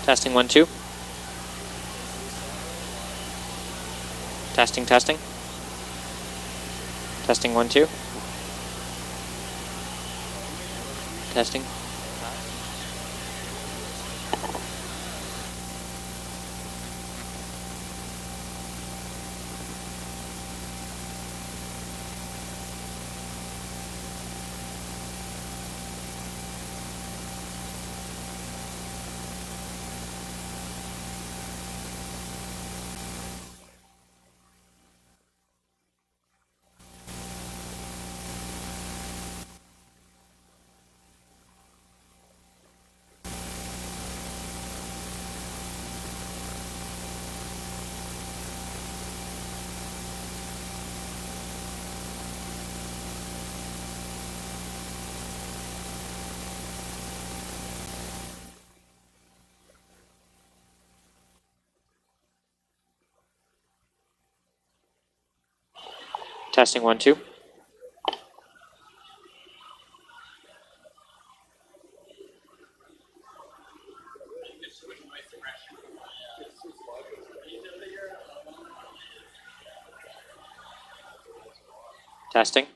Testing 1, 2. Testing, testing. Testing 1, 2. Testing. Testing 1, 2. Testing.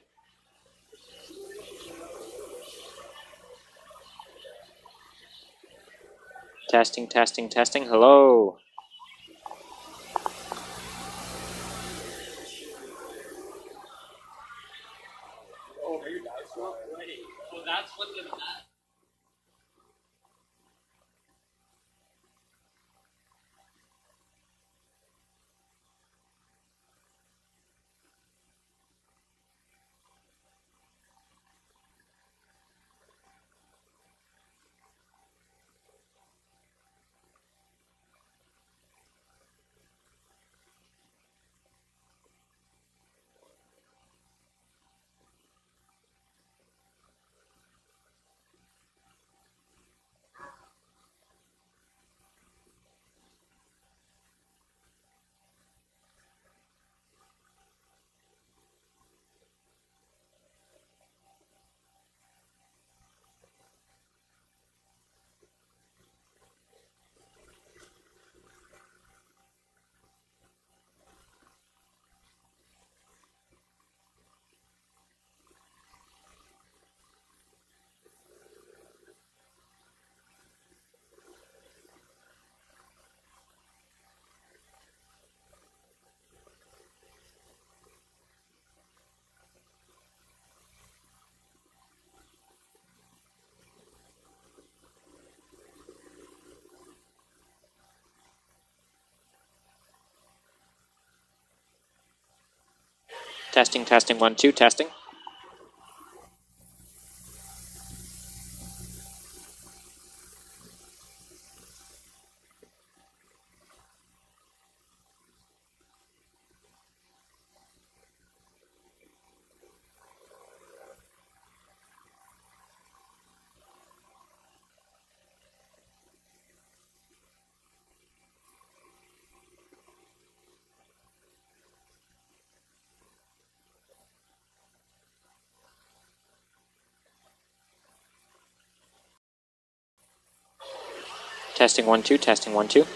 Testing, testing, testing. Hello. Oh, are you guys not ready? Well, that's what the. Testing, testing 1, 2. Testing. Testing 1, 2. Testing 1, 2.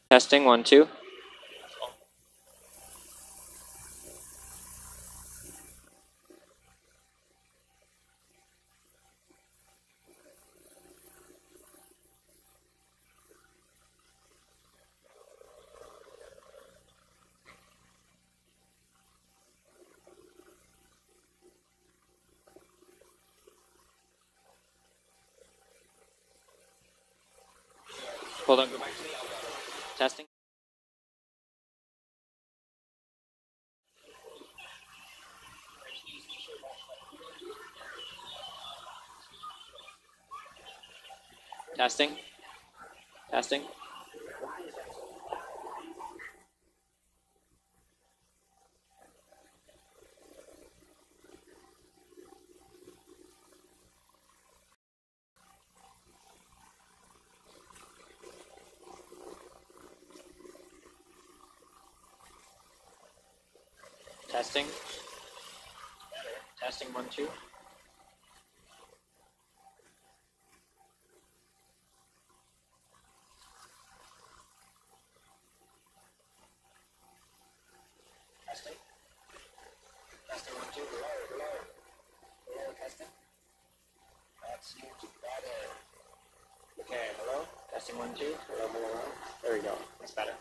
Testing 1, 2. Hold on, go back to the elbow. Testing. Testing. Testing. Testing. Testing 1, 2. Testing. Testing 1, 2. Hello, testing. That's much better. Okay, hello. Testing 1, 2. Hello. There we go. That's better.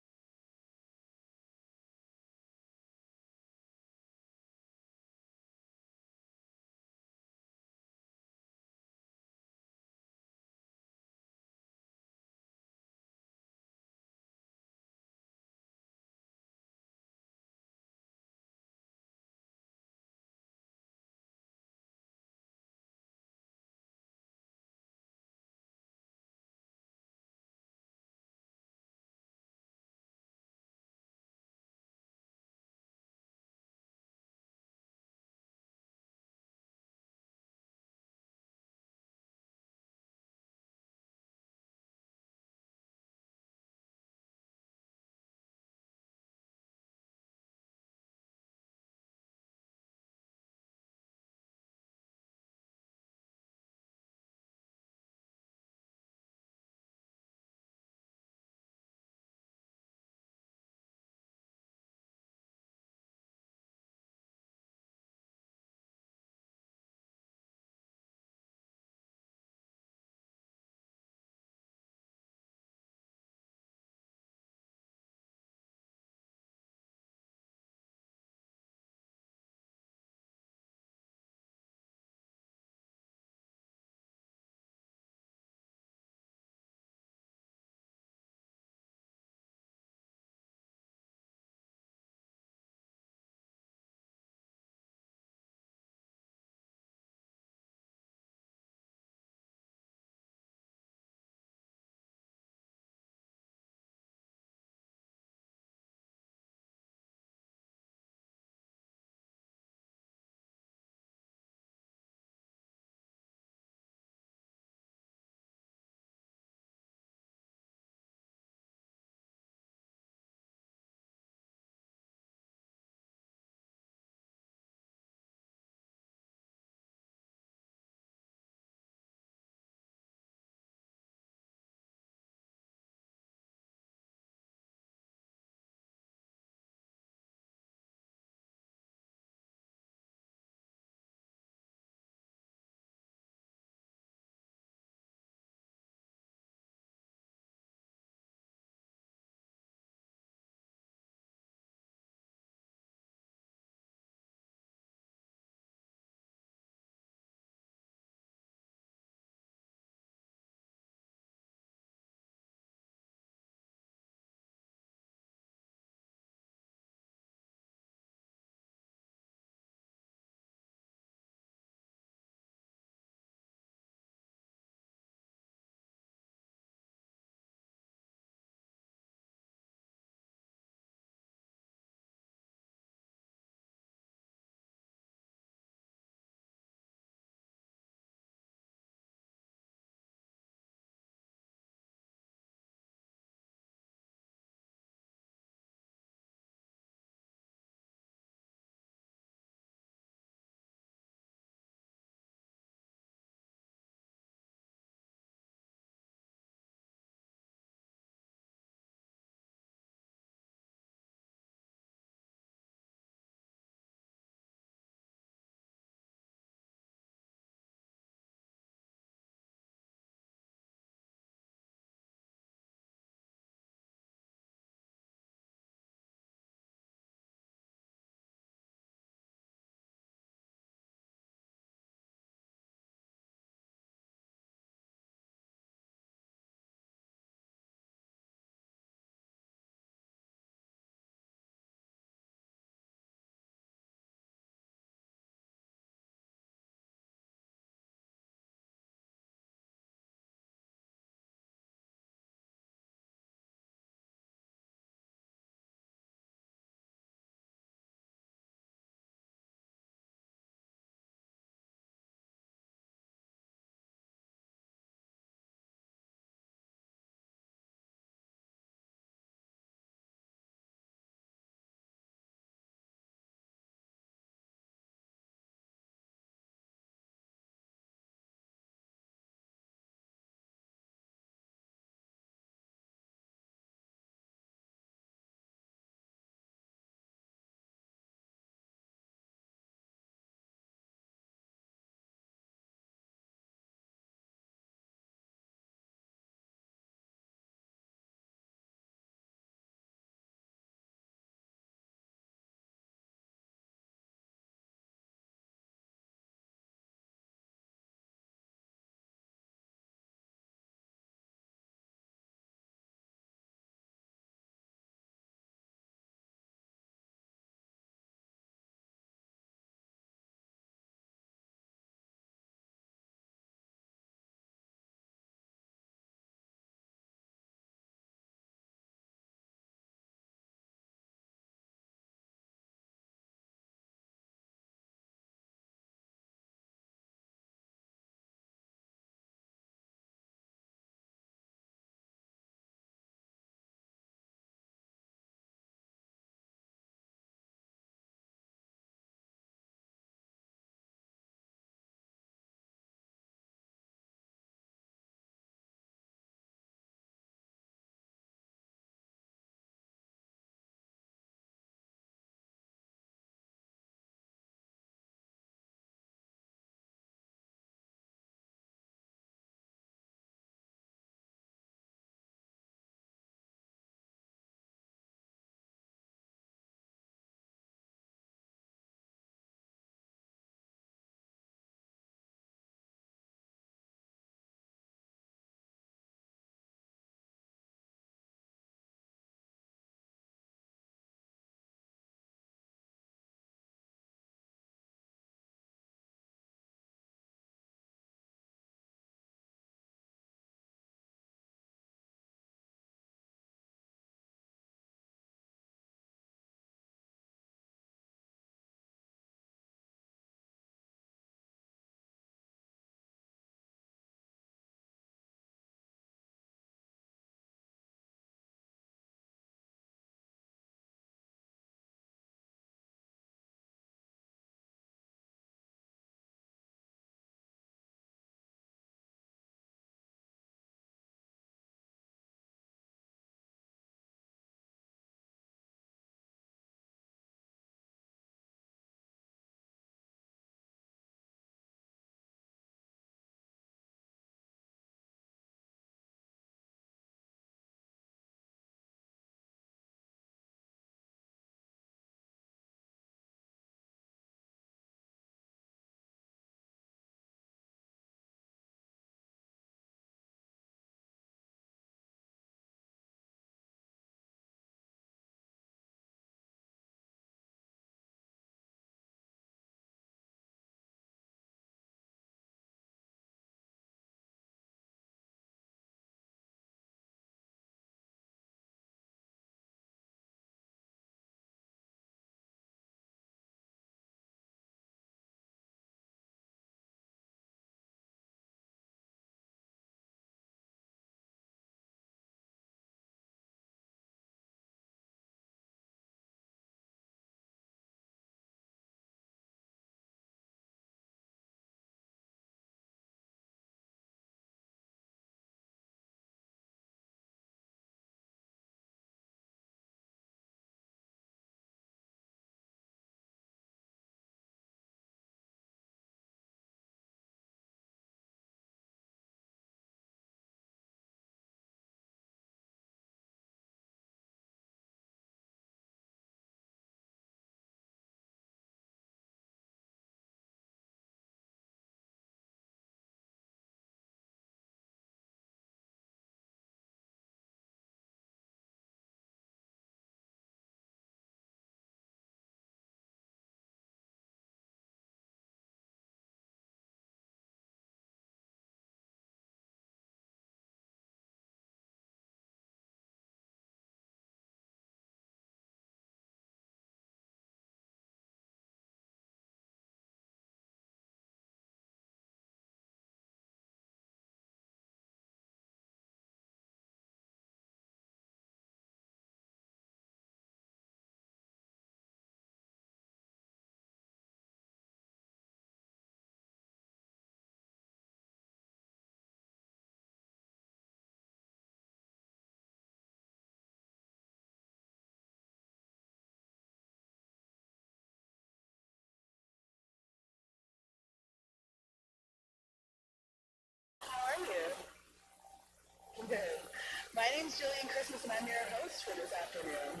My name's Jillian Christmas, and I'm your host for this afternoon.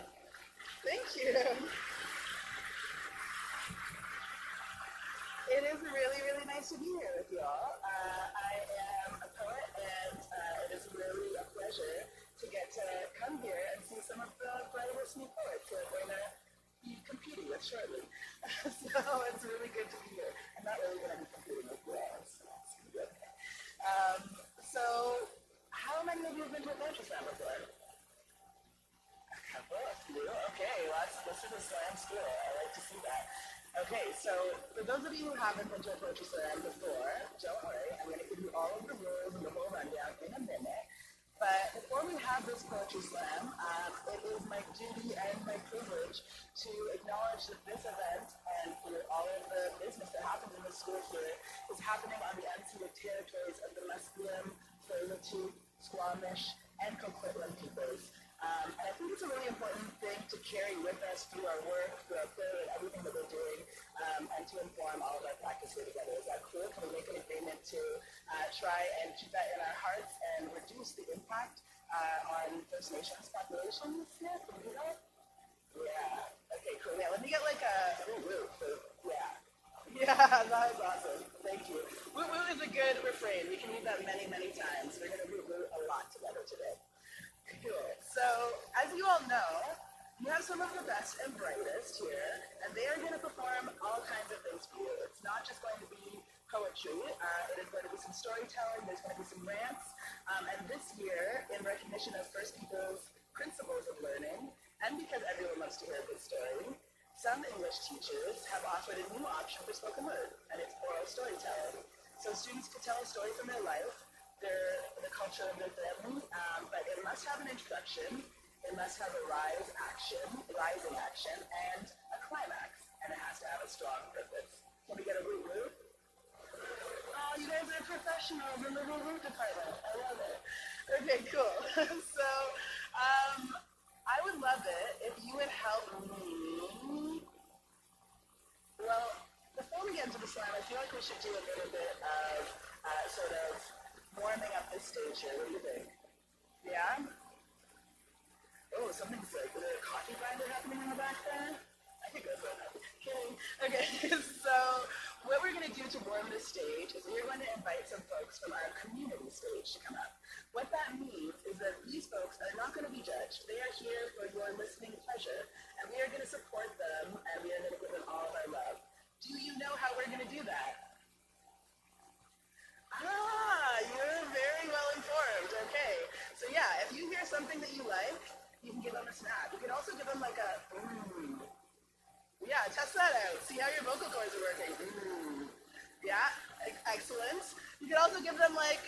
Thank you. It is really, really nice to be here with you all. I am a poet, and it is really a pleasure to get to come here and see some of the brightest new poets that we're going to be competing with shortly. So it's really good to be here. I'm not really going to be competing with you all, so it's going to be okay. So how many of you have been to a poetry slam before? A couple, a few. Okay, this is a slam school. I like to see that. Okay, so for those of you who haven't been to a poetry slam before, don't worry, I'm going to give you all of the rules and the whole rundown in a minute. But before we have this poetry slam, it is my duty and my privilege to acknowledge that this event and all of the business that happens in the school here is happening on the unceded territories of the Musqueam, Tsleil-Waututh, Squamish, and Coquitlam peoples. And I think it's a really important thing to carry with us through our work, through our prayer, and everything that we're doing, and to inform all of our practice here together. Is that cool? Can we make an agreement to try and keep that in our hearts and reduce the impact on First Nations populations? Yeah, can we do that? Yeah. Okay, cool. Yeah, let me get like a woo-woo. Yeah. Yeah, that was awesome. Thank you. Woo-woo is a good refrain. We can use that many, many times. We're going to woo-woo a lot together today. Cool. So, as you all know, we have some of the best and brightest here, and they are going to perform all kinds of things for you. It's not just going to be poetry. It is going to be some storytelling. There's going to be some rants. And this year, in recognition of First Peoples' principles of learning, and because everyone loves to hear a good story, some English teachers have offered a new option for spoken word, and it's oral storytelling. So students could tell a story from their life, the culture of their family, but it must have an introduction, it must have a rising action, and a climax, and it has to have a strong purpose. Can we get a woo-woo? Oh, you guys are professionals in the woo-woo department. I love it. Okay, cool. So, I would love it if you would help me. Well, before we get into the slam, I feel like we should do a little bit of sort of warming up this stage here. What do you think? Yeah? Oh, something's like, is there a coffee grinder happening in the back there? I think that's what happened. Kidding. Okay, so what we're going to do to warm this stage is we're going to invite some folks from our community stage to come up. What that means is that these folks are not going to be judged. They are here for your listening pleasure, and we are going to support them, and we are going to give them all of our love. Do you know how we're going to do that? You're very well informed. Okay. So yeah, if you hear something that you like, you can give them a snap. You can also give them like a, Yeah, test that out. See how your vocal cords are working. Yeah, excellent. You can also give them like,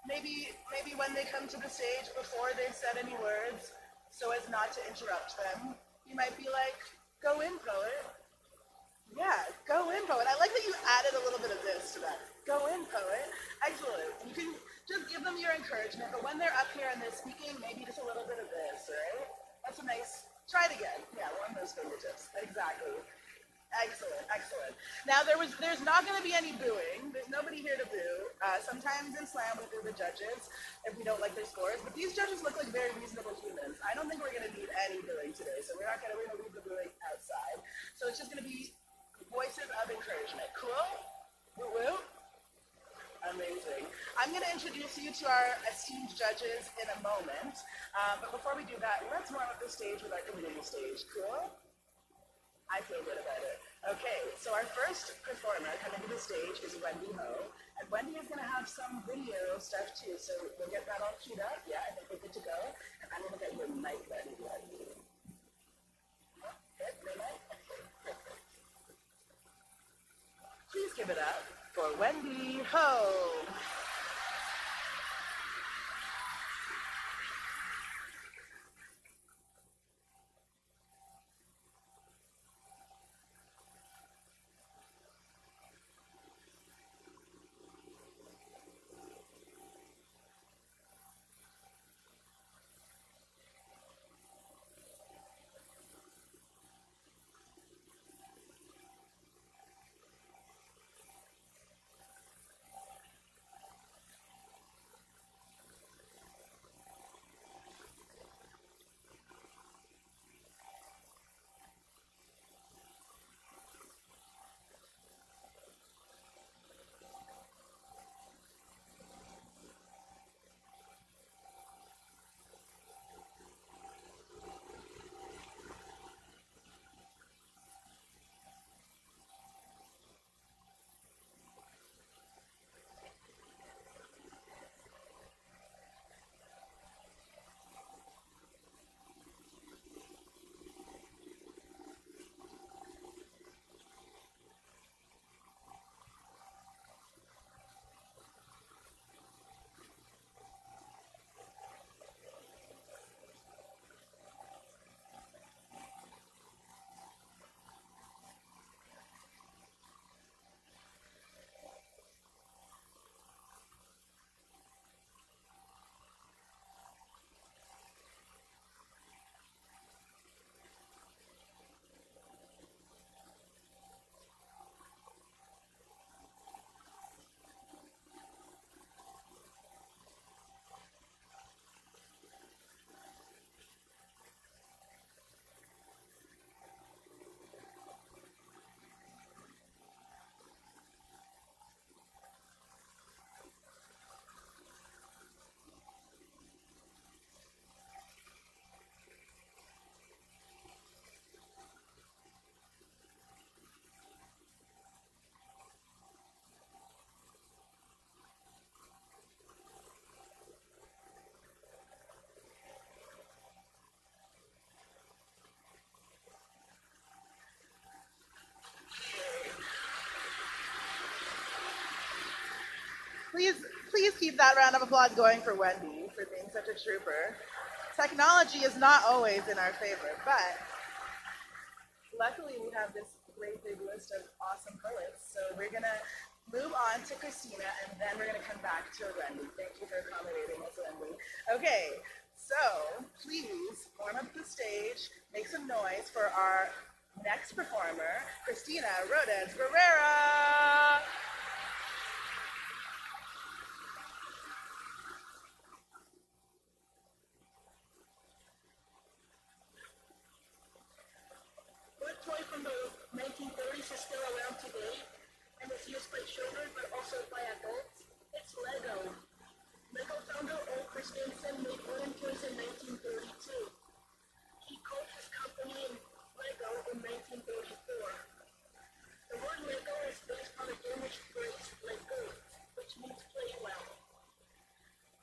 maybe when they come to the stage before they've said any words, so as not to interrupt them, you might be like, go in, poet. Yeah, go in, poet. I like that you added a little bit of this to that. Go in, poet. Excellent. You can just give them your encouragement, but when they're up here and they're speaking, maybe just a little bit of this, right? That's a nice, try it again. Yeah, warm those fingertips. Exactly. Excellent, excellent. Now, there's not going to be any booing. There's nobody here to boo. Sometimes in slam we boo the judges if we don't like their scores, but these judges look like very reasonable humans. I don't think we're going to need any booing today, so we're going to leave the booing outside. So it's just going to be voices of encouragement. Cool? Woo-woo? Amazing. I'm going to introduce you to our esteemed judges in a moment, but before we do that, let's warm up the stage with our community stage. Cool? I feel good about it. Okay, so our first performer coming to the stage is Wendy Ho, and Wendy is going to have some video stuff too, so we'll get that all queued up. Yeah, I think we're good to go, and I'm going to get your mic ready, Wendy. Good, no mic? Please give it up for Wendy Ho. Please keep that round of applause going for Wendy for being such a trooper. Technology is not always in our favor, but luckily we have this great big list of awesome poets. So we're gonna move on to Christina, and then we're gonna come back to Wendy. Thank you for accommodating us, Wendy. Okay, so please warm up the stage, make some noise for our next performer, Christina Rodez Rivera. What toy from the 1930s is still around today and is used by children but also by adults? It's Lego. Lego founder O. Christensen made wooden toys in 1932. He called his company Lego in 1934. The word Lego is based on a Danish phrase Lego, which means play well.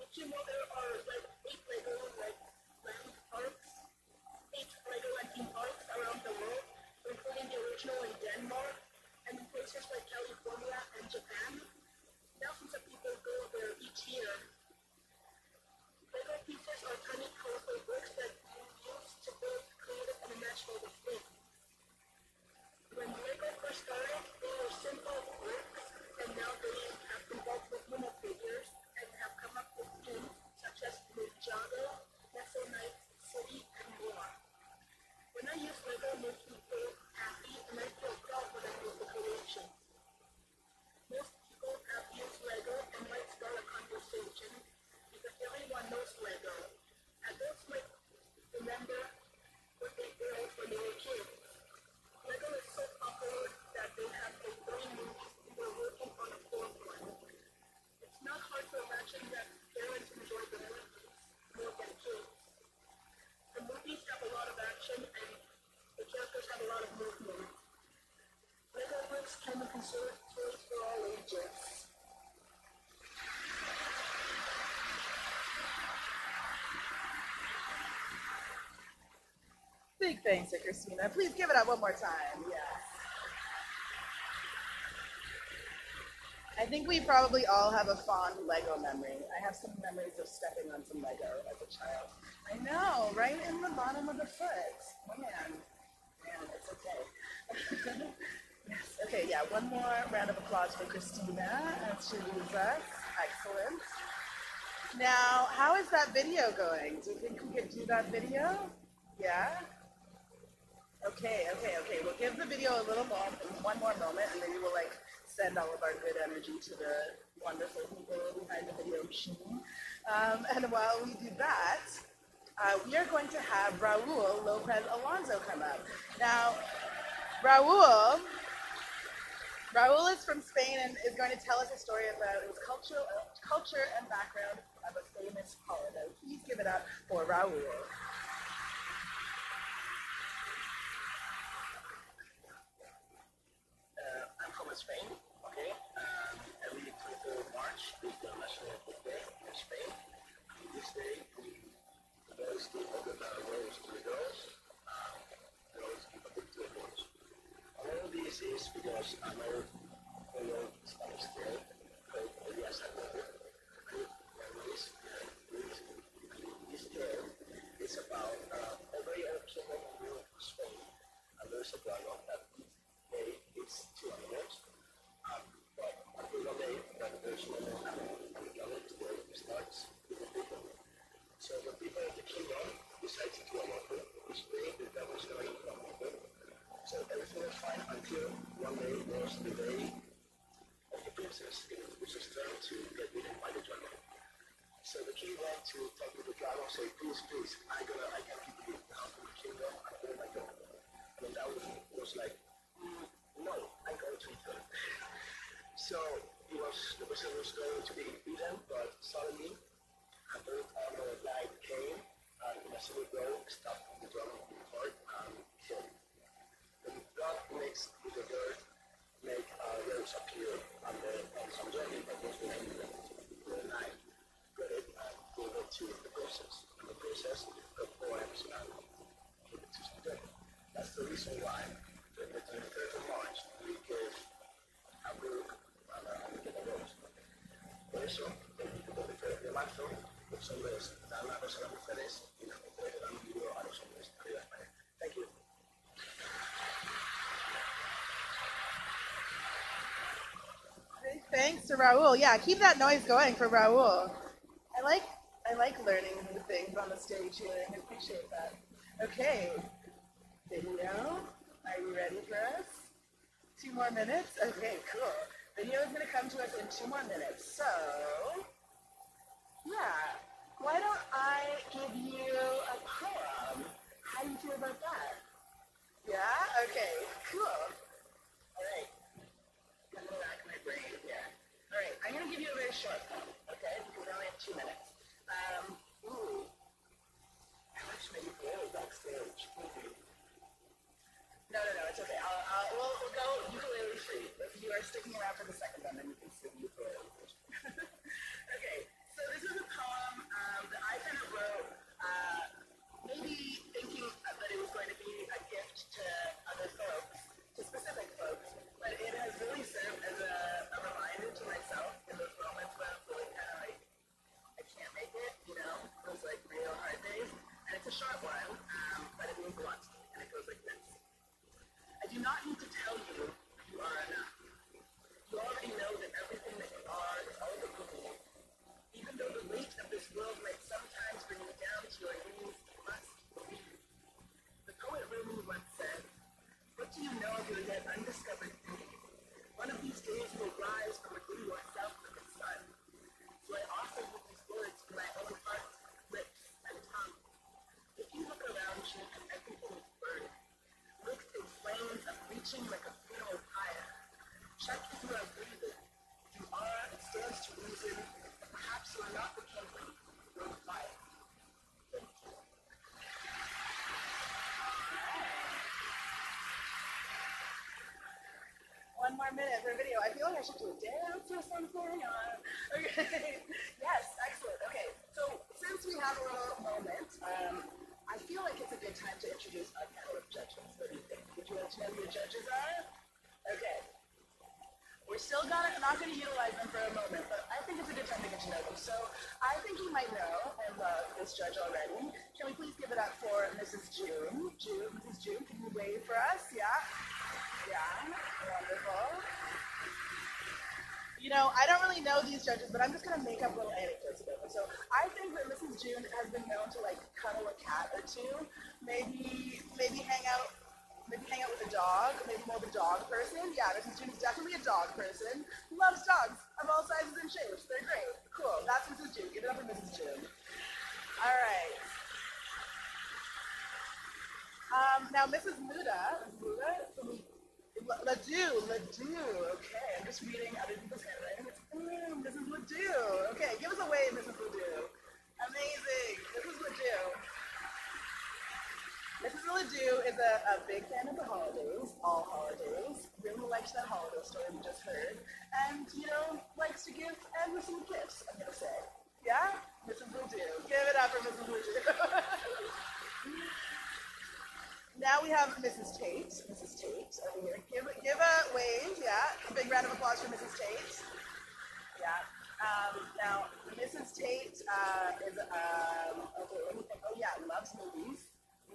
Did you know there are like 8 Lego land parks? 8 Legoland theme parks around the world, including the original in Denmark and in places like California and Japan. Thousands of people go there each year. Lego pieces are tiny, colorful bricks that you use to build creative and imaginative things. When Lego first started, they were simple bricks, and now they have evolved with minifigures and have come up with themes such as Ninjago, Nestle Knight City, and more. When I use Lego, it makes me feel happy, and I feel proud when I make the creation. Most people have used Lego and might start a conversation because everyone knows Lego. Adults might remember what they built when they were kids. Lego is so popular that they have made 3 movies and they're working on a 4th one. It's not hard to imagine that parents enjoy the movies more than kids. The movies have a lot of action and the characters have a lot of movement. Lego bricks can be considered toys for all ages. Big thanks to Christina. Please give it up one more time. Yes. I think we probably all have a fond Lego memory. I have some memories of stepping on some Lego as a child. I know, right in the bottom of the foot. Man, it's okay. Yes, okay, yeah, one more round of applause for Christina as she leaves us. Excellent. Now, how is that video going? Do you think we could do that video? Yeah? Okay. We'll give the video a little more, one more moment, and maybe we'll send all of our good energy to the wonderful people behind the video machine. And while we do that, we are going to have Raul Lopez Alonso come up. Now, Raul is from Spain and is going to tell us a story about his culture and background of a famous holiday. Please give it up for Raul. I'm from Spain, okay? Every 23rd of March is the National Food Day in Spain. On this day, the boys give a good rose to the girls, girls give a gift to the boys. All of this is because I know Spanish day, but yes, I know it. This day is about a very old people in Spain, and there's a dialogue that day it's 2 hours. But until one day, that there's no more animal, and the other day starts with the people. So the people of the kingdom decide to do a lot which day the devil's going to come up with. So everything was fine until one day was the day of the princess, which is trying to get eaten by the dragon. So the king went to talk with the dragon and say, please, I can't keep you out of the kingdom, I'm going to go. And that was like, no, I'm going to eat them. So the person was going to be eaten, but suddenly a very honorable guy came and in a silver bowl stopped the dragon in the heart and killed him. The blood mixed with the dirt make a rose appear on some jelly that was behind the knife. Got it and gave it to the princess. And the princess got poems and gave it to some jelly. That's the reason why the 23rd of March we give a book and we get a rose. There's los hombres dan una cosa a las mujeres y las mujeres dan un libro a los hombres. Arriba España. Thank you. Thanks to Raul. Yeah, keep that noise going for Raul. I like learning new things on the stage here. I appreciate that. Okay, video. Are you ready for us? 2 more minutes? Okay, cool. Video is going to come to us in 2 more minutes. So, yeah, why don't I give you a poem? How do you feel about that? Yeah? Okay, cool. All right. I'm going to rack my brain here. All right, I'm going to give you a very short poem, okay? Because we only have 2 minutes. Ooh. I wish maybe Bill backstage. No, it's okay. We'll go ukulele free. If you are sticking around for the second one, then you can sing ukulele first. Okay, so this is a poem that I kind of wrote, maybe thinking that it was going to be a gift to other folks, to specific folks, but it has really served as a reminder to myself in those moments where I'm feeling kind of like, I can't make it, you know, those like real hard days. And it's a short one, but it means a lot to me, and it goes like this. I do not need to tell you you are enough. You already know that everything that you are is all that you need. Even though the weight of this world might sometimes bring you down to your knees, you must believe. The poet Rumi once said, what do you know of your yet undiscovered beauty? One of these days you will rise from within yourself with the sun. So I offer you these words from my own heart, lips, and tongue. If you look around you and everything is burning, licked in flames of reaching like a funeral pyre, check if you are breathing. If you are, it stands to reason that perhaps you are not the kindling, you're the fire. Thank you. One more minute for a video. I feel like I should do a dance or something. Okay. Yes, excellent. Okay, so since we have a little moment, I feel like it's a good time to introduce our panel of judges. What do you think? Would you like to know who your judges are? Okay. We're still not going to utilize them for a moment, but I think it's a good time to get to know them. So I think you might know and love this judge already. Can we please give it up for Mrs. June? Mrs. June, can you wave for us? Yeah? Yeah, wonderful. You know, I don't really know these judges, but I'm just going to make up little anecdotes about them. So I think that Mrs. June has been known to like cuddle a cat or two, maybe hang out with a dog, maybe more of a dog person. Yeah, Mrs. June is definitely a dog person. Loves dogs of all sizes and shapes. They're great. Cool. That's Mrs. June. Give it up for Mrs. June. All right. Now Mrs. Muda, Ledoux, okay, I'm just reading other people's handwriting. It's Mrs. Ledoux. Okay, give us a wave, Mrs. Ledoux. Amazing, Mrs. Ledoux. Mrs. Ledoux is a big fan of the holidays, all holidays. Really likes that holiday story we just heard. And, you know, likes to give and receive gifts, I'm gonna say. Yeah? Mrs. Ledoux. Give it up for Mrs. Ledoux. Now we have Mrs. Tate. Mrs. Tate over here. Give a wave, yeah. A big round of applause for Mrs. Tate. Yeah. Now, Mrs. Tate is, okay, let me think. Oh yeah, loves movies.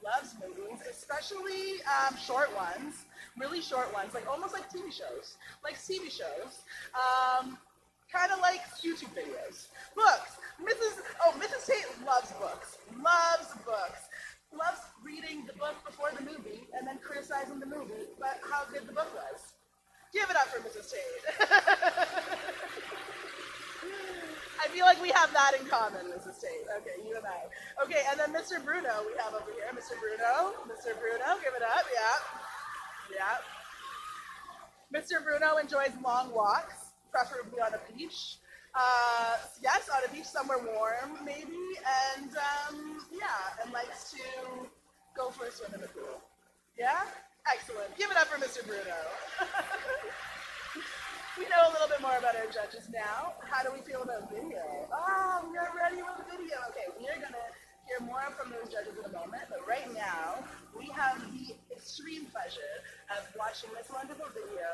Loves movies, especially short ones. Really short ones, like almost like TV shows. Like TV shows. Kind of like YouTube videos. Books. Mrs. Tate loves books. Loves books. Loves reading the book before the movie and then criticizing the movie, but how good the book was. Give it up for Mrs. Tate. I feel like we have that in common, Mrs. Tate. Okay, you and I. Okay, and then Mr. Bruno we have over here. Mr. Bruno, give it up, yeah. Yeah. Mr. Bruno enjoys long walks, preferably on a beach. Yes, on a beach somewhere warm, maybe, and yeah, and likes to go for a swim in the pool. Yeah? Excellent. Give it up for Mr. Bruno. We know a little bit more about our judges now. How do we feel about video? We are ready with video. Okay, we are going to hear more from those judges in a moment, but right now, we have the extreme pleasure of watching this wonderful video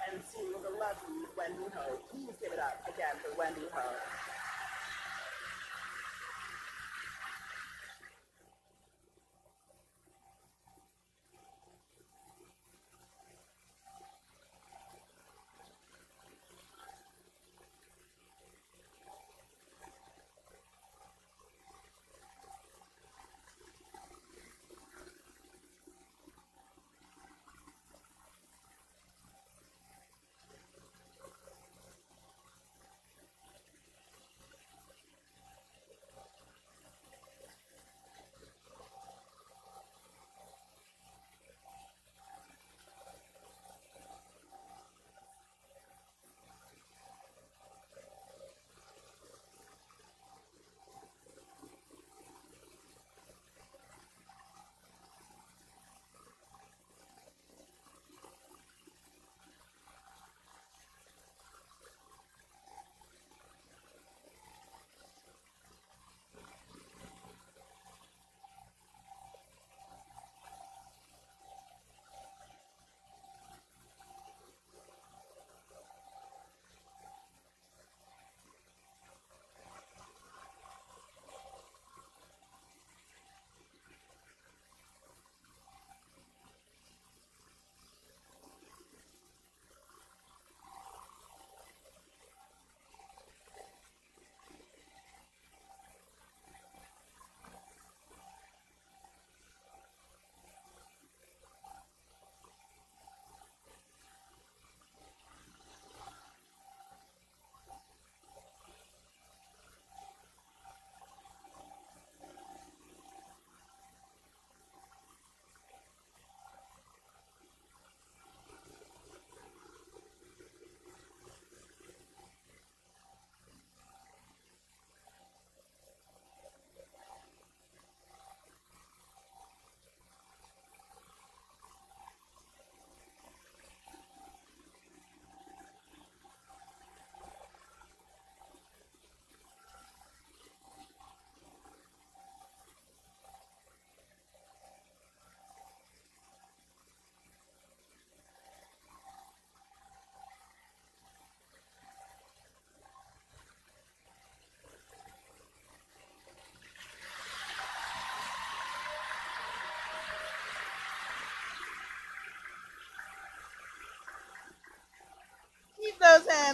and seeing the lovely Wendy Ho. Please give it up again for Wendy Ho.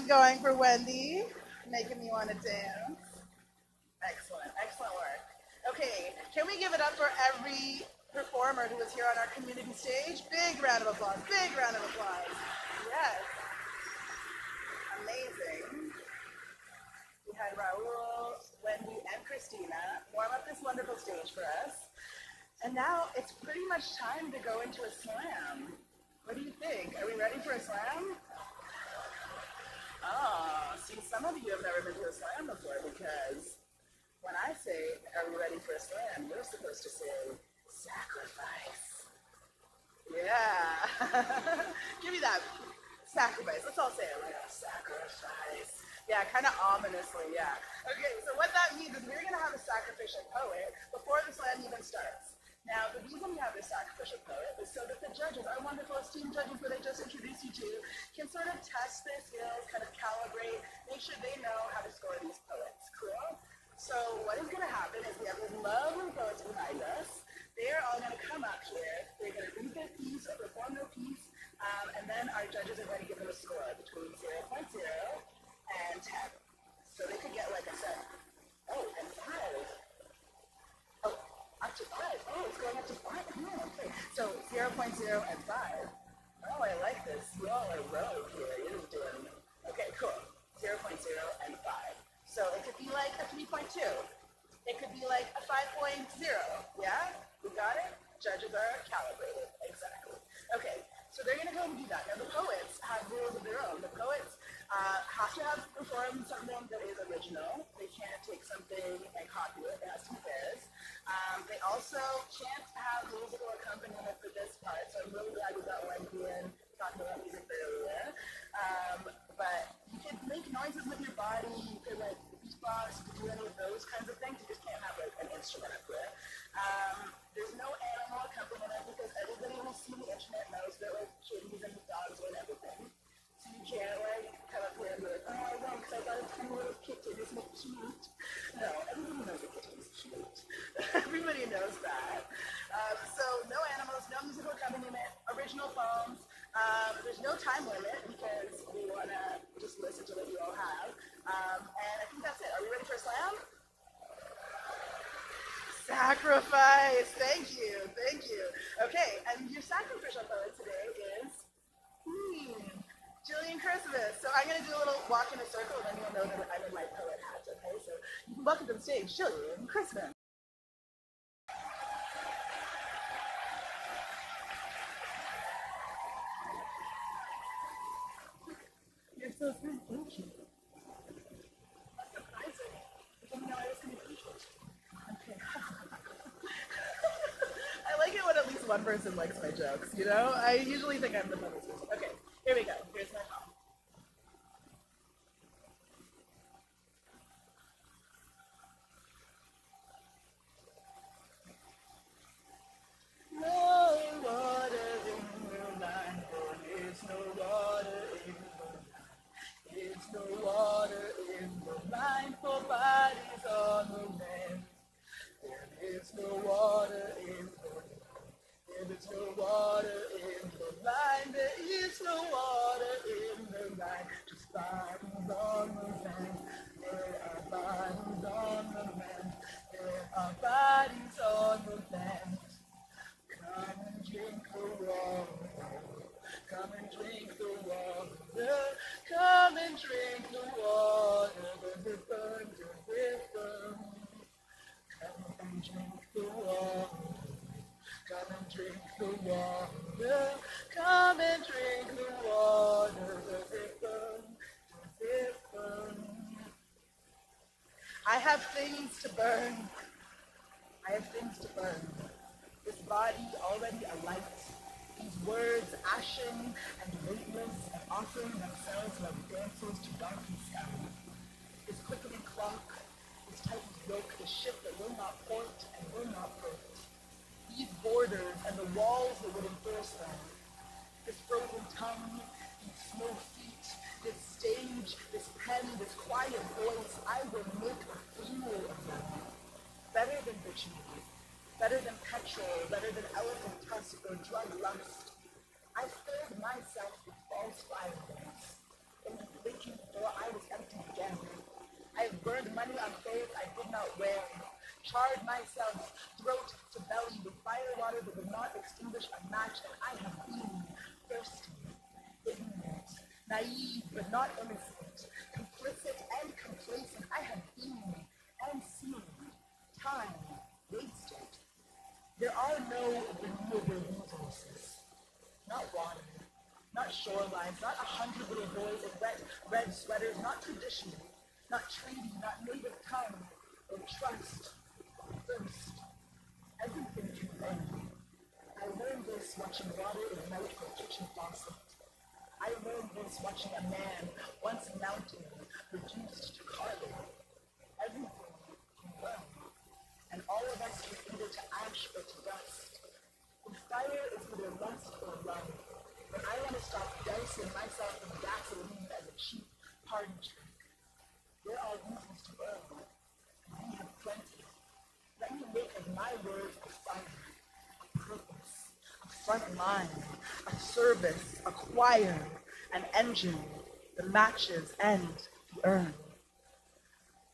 hands going for Wendy, making me want to dance. Excellent, excellent work. Okay, can we give it up for every performer who was here on our community stage? Big round of applause, big round of applause. Yes. Amazing. We had Raul, Wendy, and Christina warm up this wonderful stage for us. And now it's pretty much time to go into a slam. What do you think? Are we ready for a slam? Oh, see, some of you have never been to a slam before because when I say, are we ready for a slam, you're supposed to say, sacrifice. Yeah. Give me that. Sacrifice. Let's all say it like sacrifice. Yeah, kind of ominously, yeah. Okay, so what that means is we're going to have a sacrificial poet before the slam even starts. Now, the reason we have this sacrificial poet is so that the judges, our wonderful esteemed judges that I just introduced you to, can sort of test their skills, kind of calibrate, make sure they know how to score these poets. Cool? So what is going to happen is we have these lovely poets behind us. They're all going to come up here. They're going to read their piece or perform their piece, and then our judges are going to give them a score between 0.0 and 10. So they could get, like I said, oh, and 5. Oh, up to 5. Oh, it's going up to 5. Oh, okay. So 0.0 and 5. Oh, I like this. You all are rogue here. You're just doing it. Okay, cool. 0.0 and 5. So it could be like a 3.2. It could be like a 5.0. Yeah? We got it? Judges are calibrated. Exactly. Okay, so they're going to go and do that. Now, the poets have rules of their own. The poets have to have performed something that is original. They can't take something and copy it. It has to be theirs. They also can't have musical accompaniment for this part, so I'm really glad we got one in talking about music earlier. But you can make noises with your body, you can like beatbox, you can do any of those kinds of things, you just can't have like an instrument up there. There's no animal accompaniment because everybody who's seen the internet knows that like kitties and dogs and everything. So you can't like come up here and be like, oh, I won because I got a tiny little kitten, isn't it cute? No, everybody knows a kitten is cute. Everybody knows that. So no animals, no musical accompaniment, original poems. There's no time limit because we want to just listen to what you all have. And I think that's it. Are we ready for a slam? Sacrifice. Thank you. Thank you. Okay, and your sacrificial poet today is Jillian Christmas. So I'm going to do a little walk in a circle, and then you'll know that I'm in my poet hat. Okay, so you can welcome to the stage, Jillian Christmas. You're so sweet. Thank you. That's surprising. I didn't know I was going to do it. Okay. I like it when at least one person likes my jokes, you know? I usually think I'm the funniest person. Okay, here we go. Here's my poem. No water in the line, for there's no water in the line. There's no water in the line for bodies on the land. There is no water in the line. There is no water in the line. There is no water in the line. Just bodies on the land. There are bodies on the land. There are bodies on the land. Come and drink the water. Come and drink the water. Come and drink the water. Does it burn? Does it burn? Come and drink the water. Come and drink the water. Come and drink the water. Does it burn? Does it burn? I have things to burn. I have things to burn. This body already alight, these words ashen and weightless and offering themselves like dancers to darkened sky. This quickening clock, this tightened yoke, the ship that will not port and will not port. These borders and the walls that would enforce them. This frozen tongue, these snow feet, this stage, this pen, this quiet voice, I will make a fool of them. Better than bitumen. Better than petrol, better than elephant tusk or drug lust. I filled myself with false violence. In the blinking I have burned money on clothes I did not wear, charred myself throat to belly with fire water that would not extinguish a match, and I have been thirsty, ignorant, naive but not innocent, complicit and complacent. I have been and seen time wasted. There are no renewable resources, not water, not shorelines, not 100 little boys in red sweaters, not tradition, not treaty, not native tongue, or trust, or thirst. Everything can end. I learned this watching water ignite from kitchen faucet. I learned this watching a man, once a mountain, reduced to carbon. Everything can burn, and all of us can either to ash or to dust. And fire is either lust or love. But I want to stop dousing myself in gasoline as a cheap party trick. There are reasons to burn, and we have plenty. Let me make of my words a fire, a purpose, a front line, a service, a choir, an engine, the matches and the urn.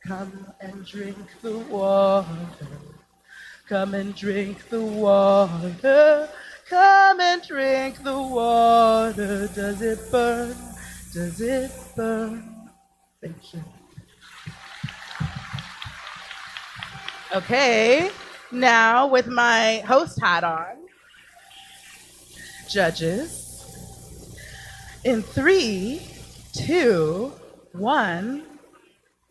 Come and drink the water. Come and drink the water. Come and drink the water. Does it burn? Does it burn? Thank you. Okay, now with my host hat on, judges, in 3, 2, 1,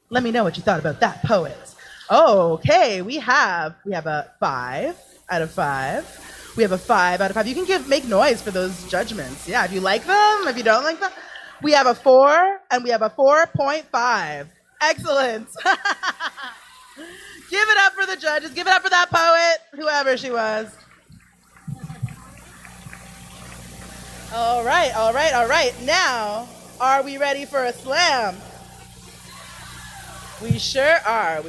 let me know what you thought about that poet. Okay, we have a 5 out of 5. We have a 5 out of 5. You can make noise for those judgments. Yeah, if you like them, if you don't like them. We have a 4 and we have a 4.5. Excellent. Give it up for the judges. Give it up for that poet, whoever she was. All right. Now, are we ready for a slam? We sure are.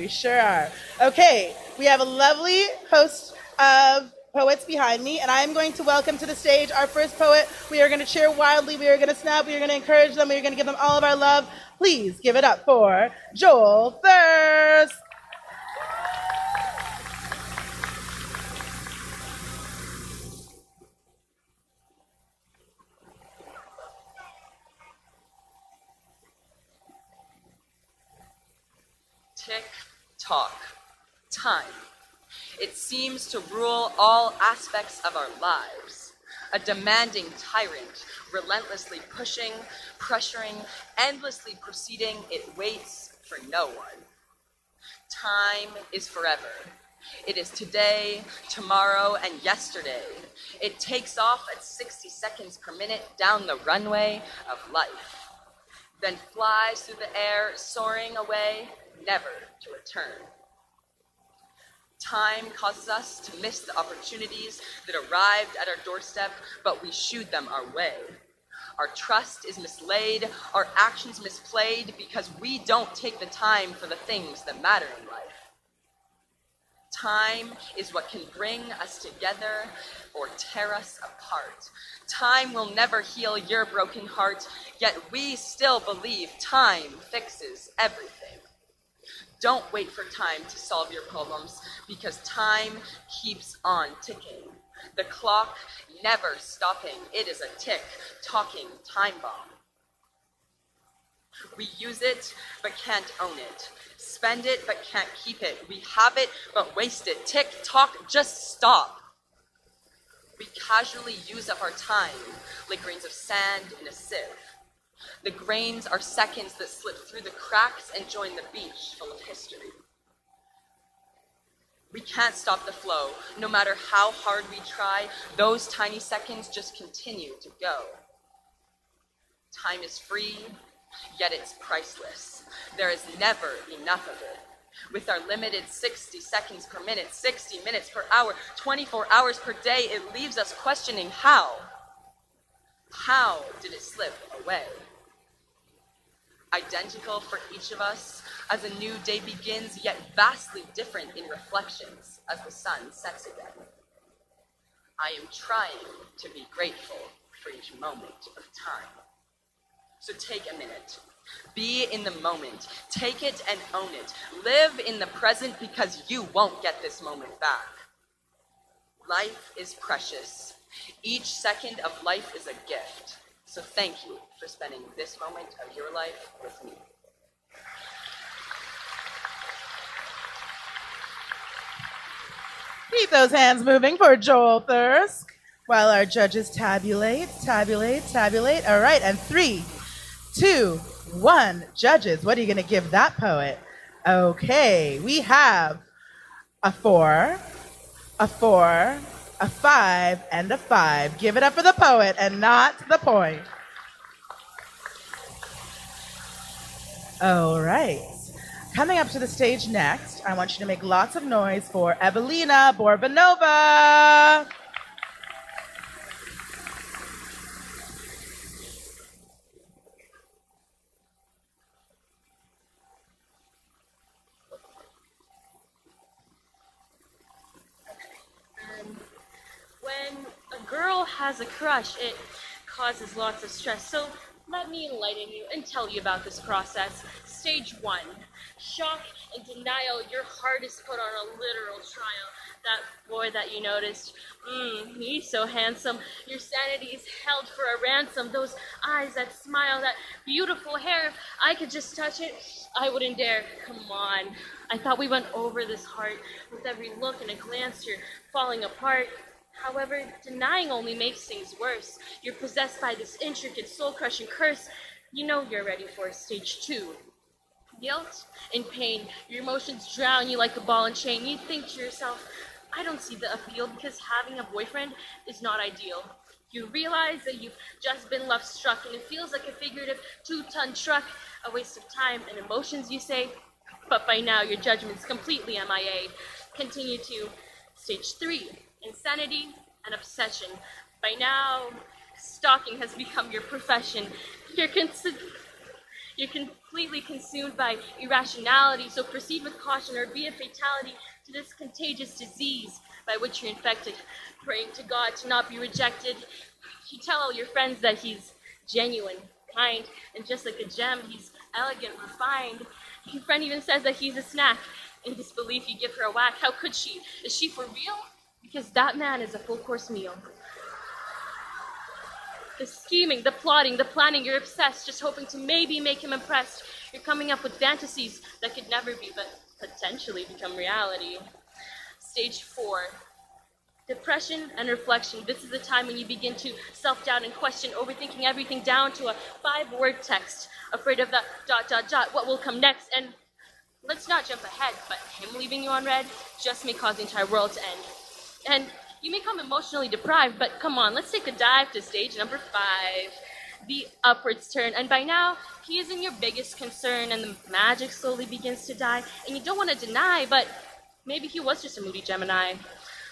Okay, we have a lovely host of poets behind me, and I'm going to welcome to the stage our first poet. We are going to cheer wildly. We are going to snap. We are going to encourage them. We are going to give them all of our love. Please give it up for Joel Thirst. Tick-tock, time. It seems to rule all aspects of our lives. A demanding tyrant, relentlessly pushing, pressuring, endlessly proceeding, it waits for no one. Time is forever. It is today, tomorrow, and yesterday. It takes off at 60 seconds per minute down the runway of life, then flies through the air, soaring away, never to return. Time causes us to miss the opportunities that arrived at our doorstep, but we shooed them our way. Our trust is mislaid, our actions misplayed, because we don't take the time for the things that matter in life. Time is what can bring us together or tear us apart. Time will never heal your broken heart, yet we still believe time fixes everything. Don't wait for time to solve your problems, because time keeps on ticking. The clock never stopping. It is a tick-tocking time bomb. We use it, but can't own it. Spend it, but can't keep it. We have it, but waste it. Tick-tock, just stop. We casually use up our time like grains of sand in a sieve. The grains are seconds that slip through the cracks and join the beach full of history. We can't stop the flow. No matter how hard we try, those tiny seconds just continue to go. Time is free, yet it's priceless. There is never enough of it. With our limited 60 seconds per minute, 60 minutes per hour, 24 hours per day, it leaves us questioning how. How did it slip away? Identical for each of us as a new day begins, yet vastly different in reflections as the sun sets again. I am trying to be grateful for each moment of time. So take a minute. Be in the moment. Take it and own it. Live in the present because you won't get this moment back. Life is precious. Each second of life is a gift. So thank you for spending this moment of your life with me. Keep those hands moving for Joel Thirsk while our judges tabulate. All right, and 3, 2, 1. Judges, what are you going to give that poet? Okay, we have a 4, a 4, a 5, and a 5. Give it up for the poet and not the point. All right. Coming up to the stage next, I want you to make lots of noise for Evelina Borbanova. When a girl has a crush, it causes lots of stress. So let me enlighten you and tell you about this process. Stage 1, shock and denial. Your heart is put on a literal trial. That boy that you noticed, he's so handsome. Your sanity is held for a ransom. Those eyes that smile, that beautiful hair. If I could just touch it, I wouldn't dare. Come on. I thought we went over this heart. With every look and a glance, you're falling apart. However, denying only makes things worse. You're possessed by this intricate, soul-crushing curse. You know you're ready for stage 2. Guilt and pain. Your emotions drown you like a ball and chain. You think to yourself, I don't see the appeal because having a boyfriend is not ideal. You realize that you've just been love struck and it feels like a figurative 2-ton truck, a waste of time and emotions, you say. But by now, your judgment's completely MIA. Continue to stage 3. Insanity and obsession. By now, stalking has become your profession. You're completely consumed by irrationality, so proceed with caution or be a fatality to this contagious disease by which you're infected. Praying to God to not be rejected. You tell all your friends that he's genuine, kind, and just like a gem, he's elegant, refined. Your friend even says that he's a snack. In disbelief, you give her a whack. How could she? Is she for real? Because that man is a full-course meal. The scheming, the plotting, the planning, you're obsessed, just hoping to maybe make him impressed. You're coming up with fantasies that could never be, but potentially become reality. Stage 4. Depression and reflection. This is the time when you begin to self-doubt and question, overthinking everything down to a 5-word text. Afraid of the ... what will come next, and let's not jump ahead, but him leaving you on red just may cause the entire world to end. And you may become emotionally deprived, but come on, let's take a dive to stage number 5, the upwards turn. And by now, he isn't your biggest concern, and the magic slowly begins to die. And you don't want to deny, but maybe he was just a moody Gemini.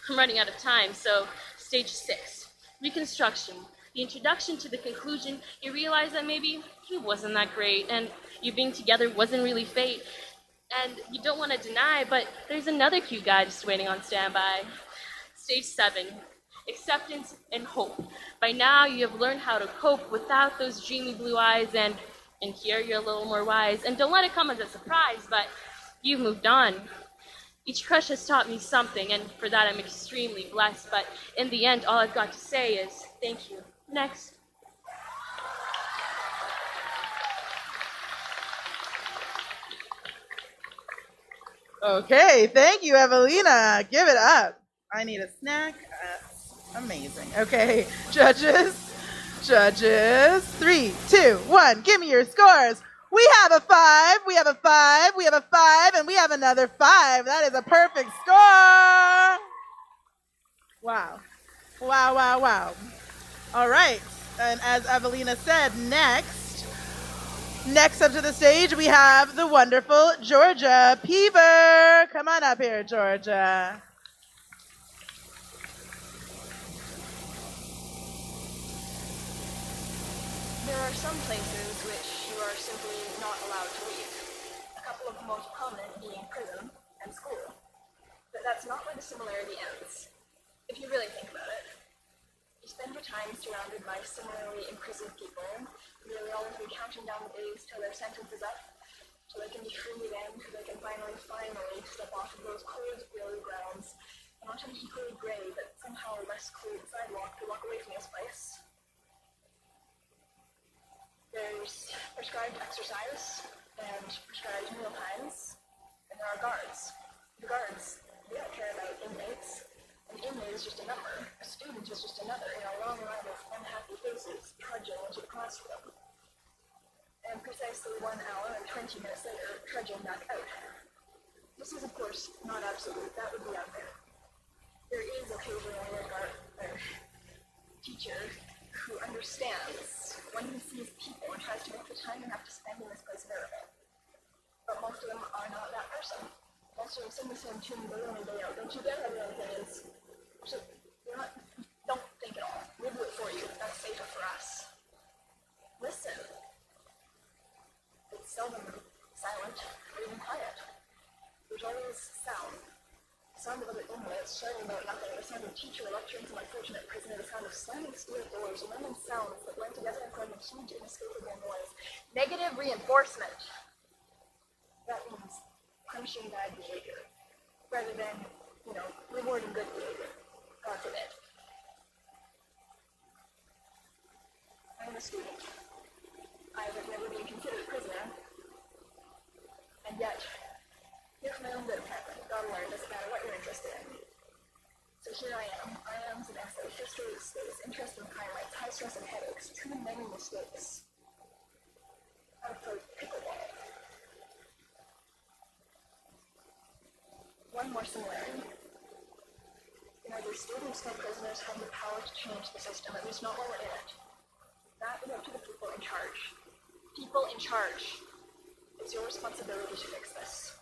I'm running out of time, so stage 6, reconstruction. The introduction to the conclusion, you realize that maybe he wasn't that great, and you being together wasn't really fate. And you don't want to deny, but there's another cute guy just waiting on standby. Stage 7, acceptance and hope. By now, you have learned how to cope without those dreamy blue eyes, and here you're a little more wise. And don't let it come as a surprise, but you've moved on. Each crush has taught me something, and for that I'm extremely blessed. But in the end, all I've got to say is thank you. Next. Okay, thank you, Evelina. Give it up. I need a snack. Amazing. Okay, judges. 3, 2, 1. Give me your scores. We have a 5. We have a 5. We have a 5, and we have another 5. That is a perfect score. Wow. Wow, wow, wow. All right. And as Evelina said, next up to the stage, we have the wonderful Georgia Peever. Come on up here, Georgia. There are some places which you are simply not allowed to leave. A couple of the most prominent being prison and school. But that's not where the similarity ends. If you really think about it. You spend your the time surrounded by similarly imprisoned people, nearly all of them counting down the days till their sentence is up, so they can be free again, so they can finally step off of those cold, grey grounds and onto the equally grey but somehow less cold sidewalk to walk away from this place. There's prescribed exercise and prescribed meal times, and there are guards. The guards, they don't care about inmates. An inmate is just a number. A student is just another in a long line of unhappy faces trudging into the classroom. And precisely 1 hour and 20 minutes later, trudging back out. This is, of course, not absolute. That would be unfair. There is occasionally a teacher who understands when he sees people and tries to make the time enough to spend in this place bearable. But most of them are not that person. Most of them sing the same tune day in and day out. Don't you get other opinions? So, don't think at all. We'll do it for you. That's safer for us. Listen. It's seldom silent or even quiet. There's always sound. The sound of other inmates shouting about nothing, the sound of teacher lecturing some unfortunate prisoner, the sound of slamming steel doors, random sounds that blend together and form a huge inescapable noise. Negative reinforcement. That means punishing bad behavior, rather than, rewarding good behavior. God forbid. I'm a student. I have never been considered a prisoner, and yet, here's my own bit of heaven. Gotta learn, doesn't matter what you're interested in. So here I am. IMs and essays, history of space, interest in highlights, high stress and headaches, too many mistakes. I've played pickleball. One more similarity. Neither students nor prisoners have the power to change the system, at least not while we're in it. That is up to the people in charge. People in charge. It's your responsibility to fix this.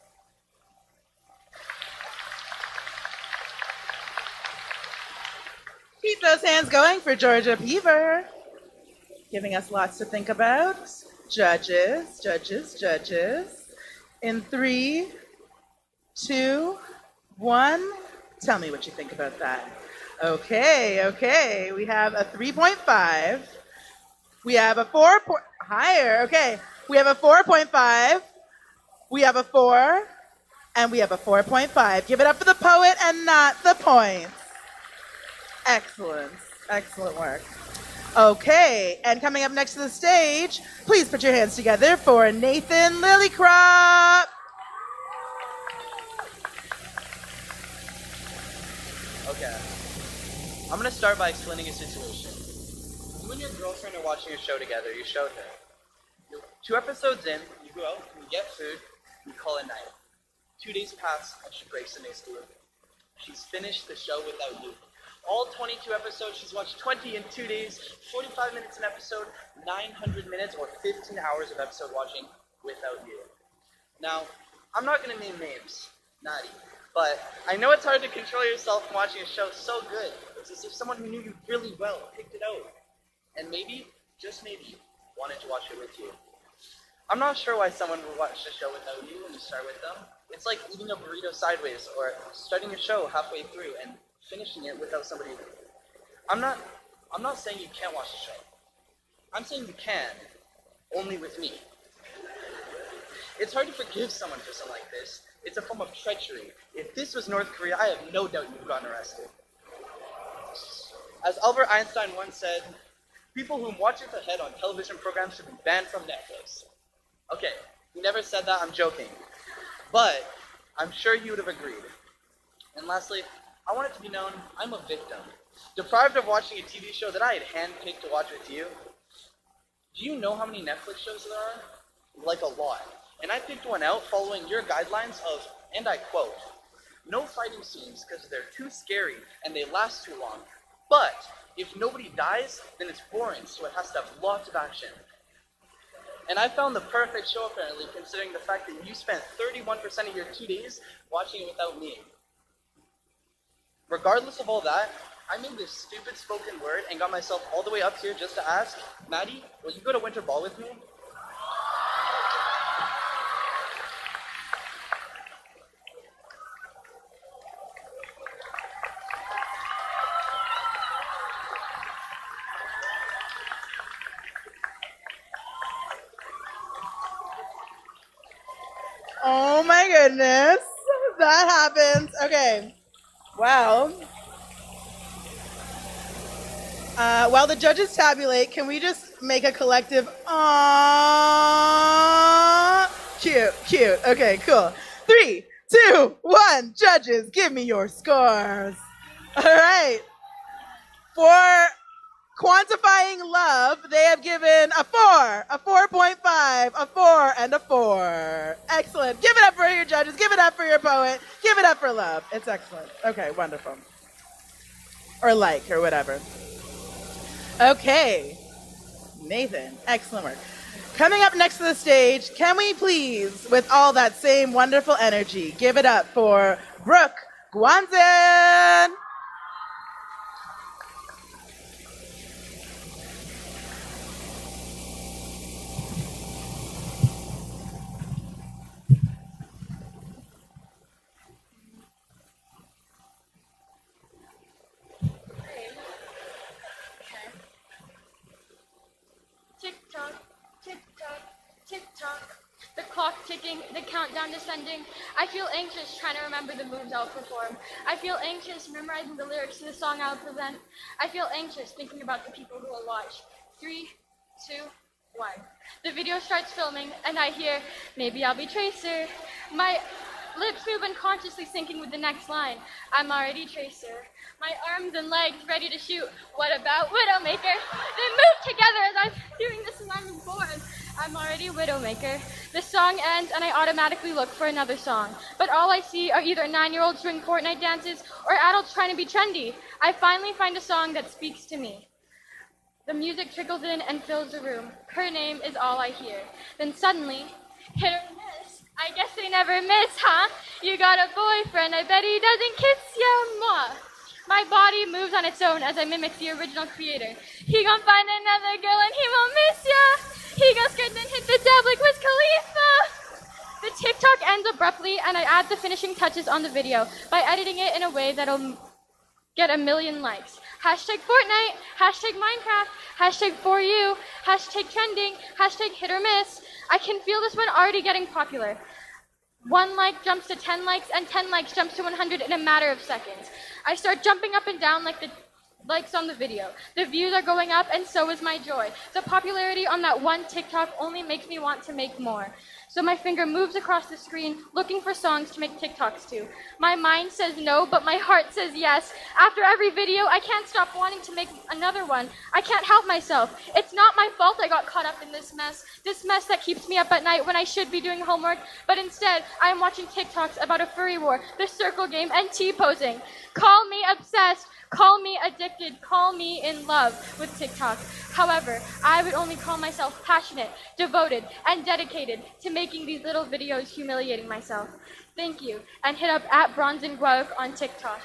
Keep those hands going for Georgia Beaver. Giving us lots to think about. Judges, judges, judges. In 3, 2, 1. Tell me what you think about that. Okay. We have a 3.5. We have a 4. Higher. Okay. We have a 4.5. We have a 4. And we have a 4.5. Give it up for the poet and not the points. Excellent. Excellent work. Okay. And coming up next to the stage, please put your hands together for Nathan Lillycrop. Okay. I'm gonna start by explaining a situation. You and your girlfriend are watching a show together. You showed her. You're 2 episodes in, you go out, you get food, you call it night. 2 days pass, and she breaks the news to you. She's finished the show without you. All 22 episodes, she's watched 20 in 2 days, 45 minutes an episode, 900 minutes or 15 hours of episode watching without you. Now, I'm not gonna name names, Natty. But I know it's hard to control yourself from watching a show so good. It's as if someone who knew you really well picked it out. And maybe, just maybe, wanted to watch it with you. I'm not sure why someone would watch a show without you when you start with them. It's like eating a burrito sideways or starting a show halfway through and finishing it without somebody. I'm not saying you can't watch the show. I'm saying you can, only with me. It's hard to forgive someone for something like this. It's a form of treachery. If this was North Korea, I have no doubt you've gotten arrested. As Albert Einstein once said, people who watch it ahead on television programs should be banned from Netflix. Okay, he never said that, I'm joking. But I'm sure you would have agreed. And lastly, I want it to be known I'm a victim. Deprived of watching a TV show that I had handpicked to watch with you. Do you know how many Netflix shows there are? Like a lot. And I picked one out following your guidelines of, and I quote, no fighting scenes because they're too scary and they last too long. But if nobody dies, then it's boring, so it has to have lots of action. And I found the perfect show apparently, considering the fact that you spent 31% of your 2 days watching it without me. Regardless of all that, I made this stupid spoken word and got myself all the way up here just to ask, Maddie, will you go to Winter Ball with me? Oh my goodness. That happens. Okay. Wow. While the judges tabulate, can we just make a collective aww? Cute, cute. Okay, cool. 3, 2, 1. Judges, give me your scores. All right. For quantifying love, they have given a 4, a 4.5, a 4, and a 4. Excellent. Give it up for your judges. Give it up for your poet. Give it up for love. It's excellent. Okay, wonderful. Or like, or whatever. Okay. Nathan, excellent work. Coming up next to the stage, can we please, with all that same wonderful energy, give it up for Brooke Guanzin. Tick-tock, tick-tock, tick-tock. The clock ticking, the countdown descending. I feel anxious trying to remember the moves I'll perform. I feel anxious memorizing the lyrics to the song I'll present. I feel anxious thinking about the people who will watch. 3, 2, 1. The video starts filming, and I hear, maybe I'll be Tracer. My lips move unconsciously syncing with the next line. I'm already Tracer. My arms and legs ready to shoot. What about Widowmaker? They move together as I'm doing this and I'm born. I'm already Widowmaker. The song ends and I automatically look for another song. But all I see are either 9-year-olds doing Fortnite dances or adults trying to be trendy. I finally find a song that speaks to me. The music trickles in and fills the room. Her name is all I hear. Then suddenly, hit or miss. I guess they never miss, huh? You got a boyfriend, I bet he doesn't kiss ya, moi. My body moves on its own as I mimic the original creator. He gon' find another girl and he won't miss ya. He goes skirt and hit the dab like Wiz Khalifa. The TikTok ends abruptly and I add the finishing touches on the video by editing it in a way that'll get 1 million likes. Hashtag Fortnite, hashtag Minecraft, hashtag for you, hashtag trending, hashtag hit or miss. I can feel this one already getting popular. 1 like jumps to 10 likes and 10 likes jumps to 100 in a matter of seconds. I start jumping up and down like the likes on the video. The views are going up and so is my joy. The popularity on that one TikTok only makes me want to make more. So my finger moves across the screen looking for songs to make TikToks to. My mind says no, but my heart says yes. After every video, I can't stop wanting to make another one. I can't help myself. It's not my fault I got caught up in this mess that keeps me up at night when I should be doing homework, but instead I am watching TikToks about a furry war, the circle game, and T-posing. Call me obsessed. Call me addicted, call me in love with TikTok. However, I would only call myself passionate, devoted, and dedicated to making these little videos humiliating myself. Thank you, and hit up at Bronzen Guauk on TikTok.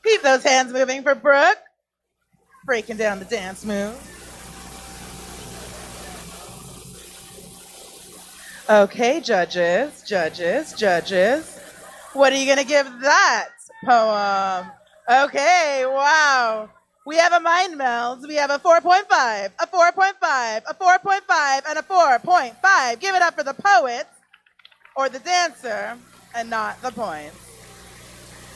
Keep those hands moving for Brooke. Breaking down the dance move. Okay, judges. What are you going to give that poem? Okay, wow. We have a mind meld. We have a 4.5, a 4.5, a 4.5, and a 4.5. Give it up for the poet, or the dancer, and not the points.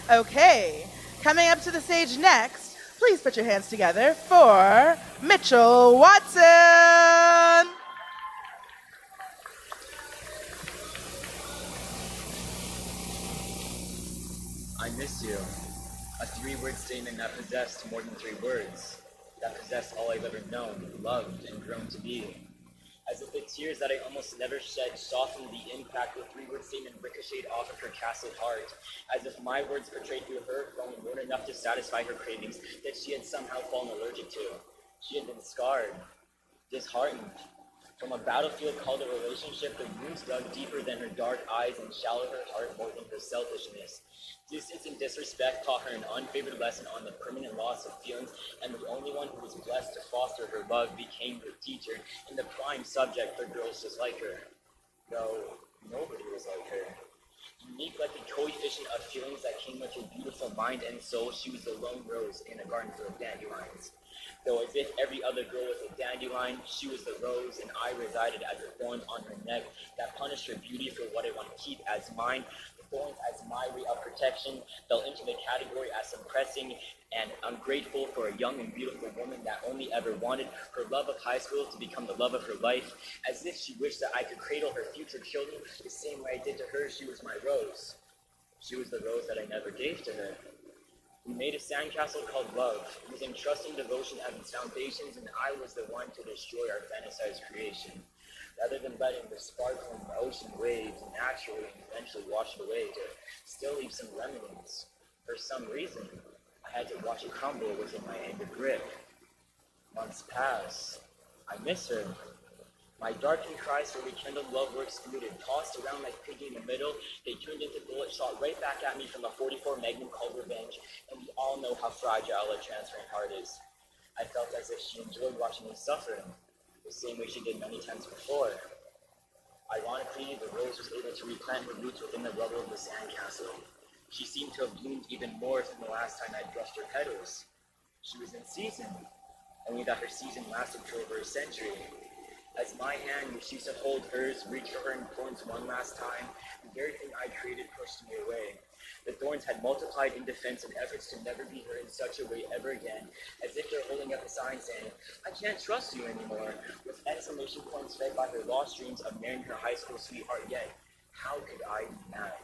Okay, coming up to the stage next, please put your hands together for Mitchell Watson. I miss you. A 3-word statement that possessed more than 3 words. That possessed all I've ever known, loved, and grown to be. As if the tears that I almost never shed softened the impact the 3-word statement ricocheted off of her castled heart. As if my words portrayed through her only weren't enough to satisfy her cravings that she had somehow fallen allergic to. She had been scarred, disheartened. From a battlefield called a relationship, the wounds dug deeper than her dark eyes and shallowed her heart more than her selfishness. Distance and disrespect taught her an unfavored lesson on the permanent loss of feelings, and the only one who was blessed to foster her love became her teacher and the prime subject for girls just like her. Though nobody was like her. Unique like the coefficient of feelings that came with her beautiful mind and soul, she was the lone rose in a garden full of dandelions. Though as if every other girl was a dandelion, she was the rose, and I resided as a thorn on her neck that punished her beauty for what I want to keep as mine. The thorns as my way of protection fell into the category as suppressing and ungrateful for a young and beautiful woman that only ever wanted her love of high school to become the love of her life, as if she wished that I could cradle her future children the same way I did to her. She was my rose. She was the rose that I never gave to her. We made a sandcastle called love, using trust and devotion as its foundations, and I was the one to destroy our fantasized creation. Rather than letting the sparkling ocean waves naturally and eventually wash it away to still leave some remnants, for some reason, I had to watch it crumble within my anger grip. Months pass. I miss her. My darkened cries for rekindled love were excluded, tossed around like piggy in the middle. They turned into bullets shot right back at me from a 44 Magnum called revenge, and we all know how fragile a transferring heart is. I felt as if she enjoyed watching me suffer, the same way she did many times before. Ironically, the rose was able to replant her roots within the rubble of the sandcastle. She seemed to have bloomed even more than the last time I brushed her petals. She was in season, only that her season lasted for over a century. As my hand, which used to hold hers, reached for her thorns one last time, the very thing I created pushed me away. The thorns had multiplied in defense of efforts to never be hurt in such a way ever again, as if they're holding up a sign saying, "I can't trust you anymore," with exclamation points fed by her lost dreams of marrying her high school sweetheart. Yet, how could I be mad?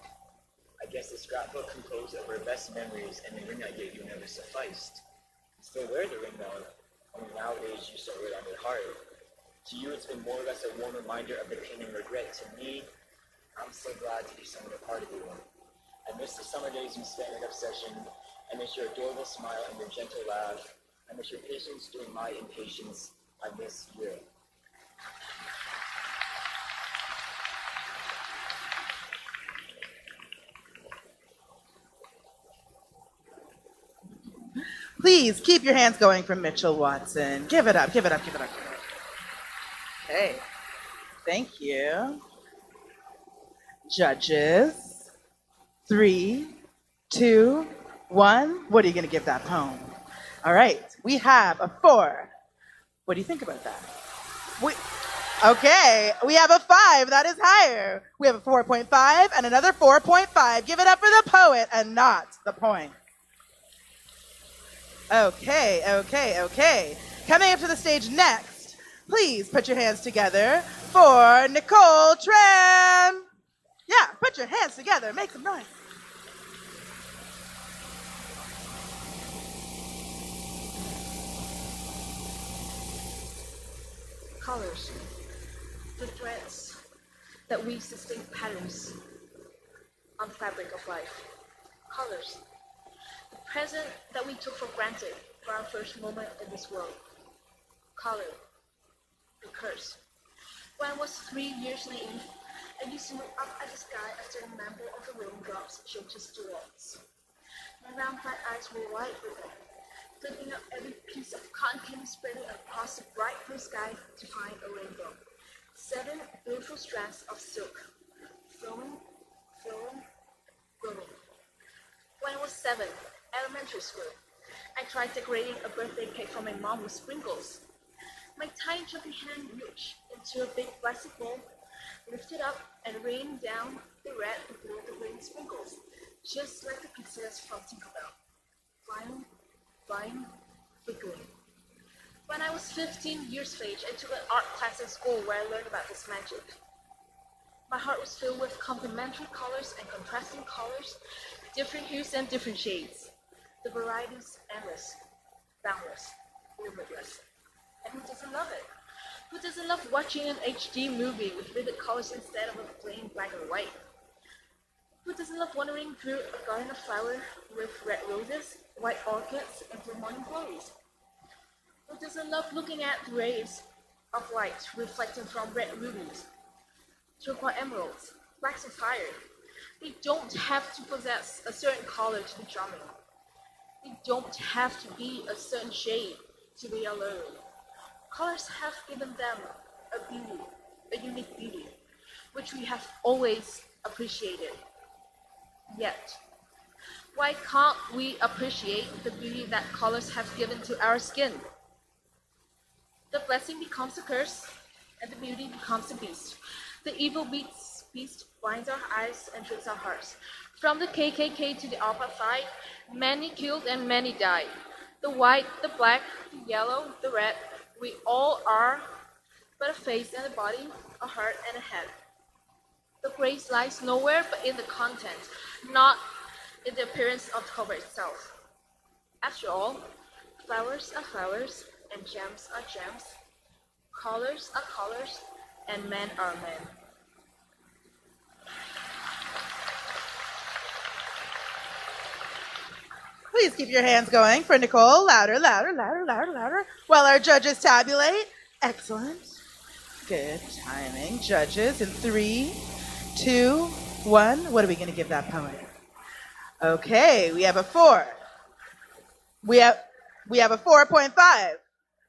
I guess the scrapbook composed of her best memories and the ring I gave you never sufficed. You still wear the ring though, only nowadays you still wear it on your heart. To you, it's been more or less a warm reminder of the pain and regret. To me, I'm so glad to be somewhat a part of you. I miss the summer days you spent in obsession. I miss your adorable smile and your gentle laugh. I miss your patience during my impatience. I miss you. Please keep your hands going for Mitchell Watson. Give it up, give it up, give it up. Okay, thank you. Judges, 3, 2, 1. What are you going to give that poem? All right, we have a 4. What do you think about that? Okay, we have a 5. That is higher. We have a 4.5 and another 4.5. Give it up for the poet and not the point. Okay. Coming up to the stage next, please put your hands together for Nicole Tran. Yeah, put your hands together. Make some noise. Colors, the threads that weave distinct patterns on the fabric of life. Colors, the present that we took for granted for our first moment in this world. Color, the curse. When I was 3 years naive, I used to look up at the sky as the member of the raindrops showed just duets. My round black eyes were wide open, flipping up every piece of cotton spreading across the bright blue sky to find a rainbow. 7 beautiful strands of silk, flowing, glowing. When I was 7, elementary school, I tried decorating a birthday cake for my mom with sprinkles. My tiny chubby hand reached into a big plastic bowl, lifted up, and rained down the red and blue of the rain sprinkles, just like the pixels from Tinkerbell. Flying, flickering. When I was 15 years of age, I took an art class in school where I learned about this magic. My heart was filled with complementary colors and contrasting colors, different hues and different shades. The varieties endless, boundless, limitless. And who doesn't love it? Who doesn't love watching an HD movie with vivid colors instead of a plain black and white? Who doesn't love wandering through a garden of flowers with red roses, white orchids, and blue morning glories? Who doesn't love looking at the rays of light reflecting from red rubies, turquoise emeralds, black sapphire? They don't have to possess a certain color to be charming. They don't have to be a certain shade to be alluring. Colors have given them a beauty, a unique beauty, which we have always appreciated. Yet, why can't we appreciate the beauty that colors have given to our skin? The blessing becomes a curse, and the beauty becomes a beast. The evil beast blinds our eyes and tricks our hearts. From the KKK to the Alpha Phi, many killed and many died. The white, the black, the yellow, the red, we all are but a face and a body, a heart and a head. The grace lies nowhere but in the content, not in the appearance of the cover itself. After all, flowers are flowers, and gems are gems. Colors are colors, and men are men. Please keep your hands going for Nicole. Louder, louder, louder, louder, louder. While our judges tabulate. Excellent. Good timing. Judges in 3, 2, 1. What are we going to give that poet? Okay, we have a 4. We have a 4.5.